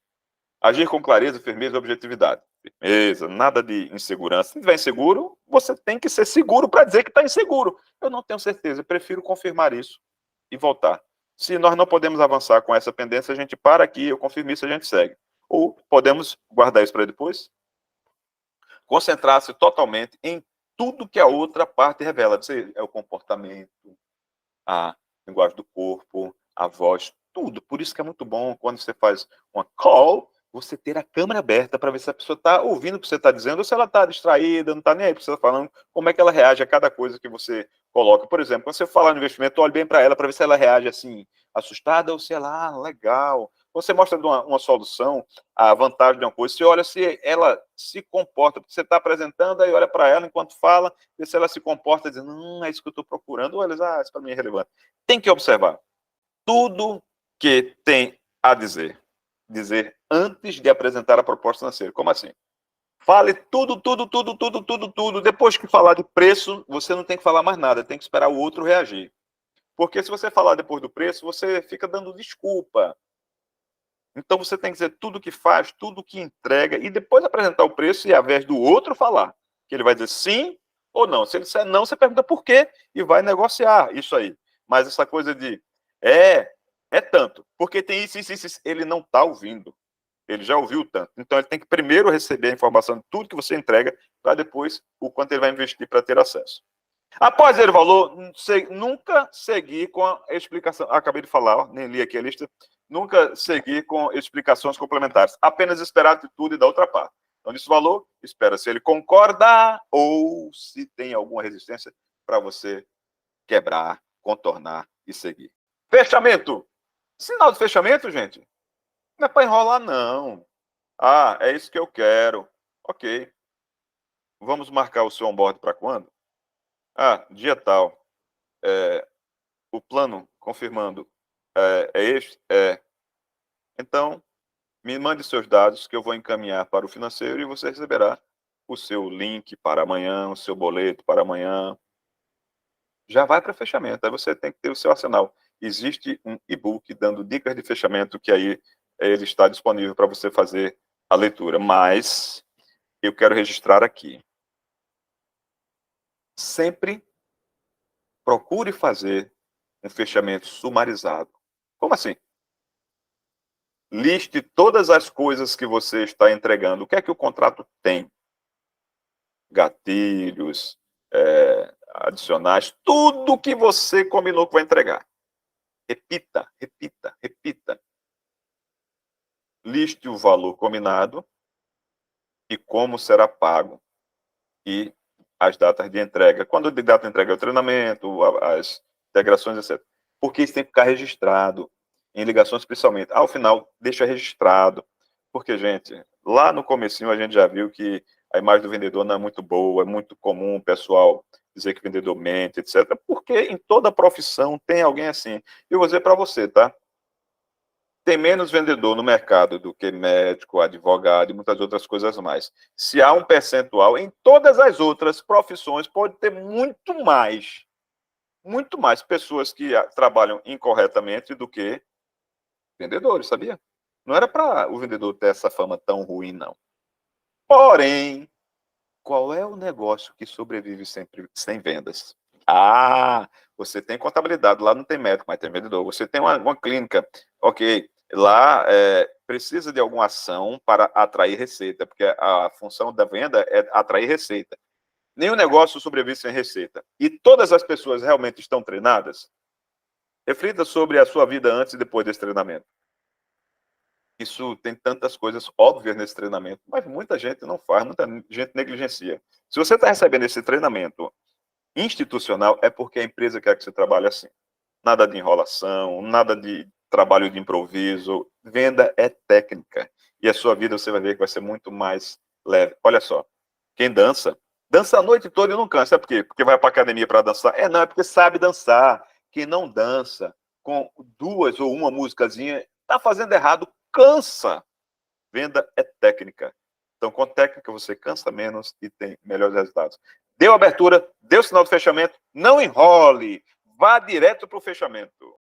Agir com clareza, firmeza e objetividade. Firmeza, nada de insegurança. Se estiver inseguro, você tem que ser seguro para dizer que está inseguro. Eu não tenho certeza, eu prefiro confirmar isso e voltar. Se nós não podemos avançar com essa pendência, a gente para aqui, eu confirmo isso, a gente segue. Ou podemos guardar isso para depois? Concentrar-se totalmente em tudo que a outra parte revela. É o comportamento, a linguagem do corpo, a voz, tudo. Por isso que é muito bom quando você faz uma call, você ter a câmera aberta para ver se a pessoa está ouvindo o que você está dizendo ou se ela está distraída, não está nem aí para você está falando, como é que ela reage a cada coisa que você coloca. Por exemplo, quando você falar no investimento, olhe bem para ela para ver se ela reage assim, assustada ou se ela, legal. Quando você mostra uma solução, a vantagem de uma coisa, você olha se ela se comporta, porque você está apresentando, aí olha para ela enquanto fala, vê se ela se comporta dizendo, é isso que eu estou procurando, ou eles, isso para mim é relevante. Tem que observar tudo que tem a dizer antes de apresentar a proposta financeira. Como assim? Fale tudo, tudo, tudo, tudo, tudo, tudo. Depois que falar de preço, você não tem que falar mais nada, tem que esperar o outro reagir. Porque se você falar depois do preço, você fica dando desculpa. Então você tem que dizer tudo que faz, tudo que entrega, e depois apresentar o preço e, ao invés do outro falar, que ele vai dizer sim ou não. Se ele disser não, você pergunta por quê e vai negociar isso aí. Mas essa coisa de é tanto, porque tem isso, ele não está ouvindo. Ele já ouviu tanto. Então ele tem que primeiro receber a informação de tudo que você entrega, para depois o quanto ele vai investir para ter acesso. Após ele valor, nunca seguir com a explicação. Acabei de falar, nem li aqui a lista. Nunca seguir com explicações complementares. Apenas esperar a atitude da outra parte. Então, disse valor, espera se ele concordar ou se tem alguma resistência para você quebrar, contornar e seguir. Fechamento. Sinal de fechamento, gente, não é para enrolar, não. É isso que eu quero. Ok. Vamos marcar o seu onboard para quando? Dia tal. O plano, confirmando, é este? Então, me mande seus dados que eu vou encaminhar para o financeiro e você receberá o seu link para amanhã, o seu boleto para amanhã. Já vai para fechamento. Aí você tem que ter o seu arsenal. Existe um e-book dando dicas de fechamento que aí ele está disponível para você fazer a leitura. Mas eu quero registrar aqui. Sempre procure fazer um fechamento sumarizado. Como assim? Liste todas as coisas que você está entregando. O que é que o contrato tem? Gatilhos, adicionais, tudo que você combinou que vai entregar. Repita, repita, repita. Liste o valor combinado e como será pago. E as datas de entrega. Quando de data de entrega é o treinamento, as integrações, etc. Porque isso tem que ficar registrado, em ligações principalmente. Ao final, deixa registrado. Porque, gente, lá no comecinho a gente já viu que a imagem do vendedor não é muito boa, é muito comum o pessoal dizer que o vendedor mente, etc. Porque em toda profissão tem alguém assim. Eu vou dizer para você, tá? Tem menos vendedor no mercado do que médico, advogado e muitas outras coisas mais. Se há um percentual, em todas as outras profissões pode ter muito mais pessoas que trabalham incorretamente do que vendedores, sabia? Não era para o vendedor ter essa fama tão ruim, não. Porém, qual é o negócio que sobrevive sempre sem vendas? Você tem contabilidade, lá não tem médico, mas tem vendedor. Você tem uma clínica, ok, lá precisa de alguma ação para atrair receita, porque a função da venda é atrair receita. Nenhum negócio sobrevive sem receita. E todas as pessoas realmente estão treinadas? Reflita sobre a sua vida antes e depois desse treinamento. Isso tem tantas coisas óbvias nesse treinamento, mas muita gente não faz, muita gente negligencia. Se você está recebendo esse treinamento institucional, é porque a empresa quer que você trabalhe assim. Nada de enrolação, nada de trabalho de improviso. Venda é técnica. E a sua vida você vai ver que vai ser muito mais leve. Olha só, quem dança a noite toda e não cansa. É por quê? Porque vai para academia para dançar? Não, é porque sabe dançar. Quem não dança com duas ou uma musicazinha, está fazendo errado, cansa. Venda é técnica. Então, com técnica, você cansa menos e tem melhores resultados. Deu abertura, deu sinal de fechamento, não enrole, vá direto para o fechamento.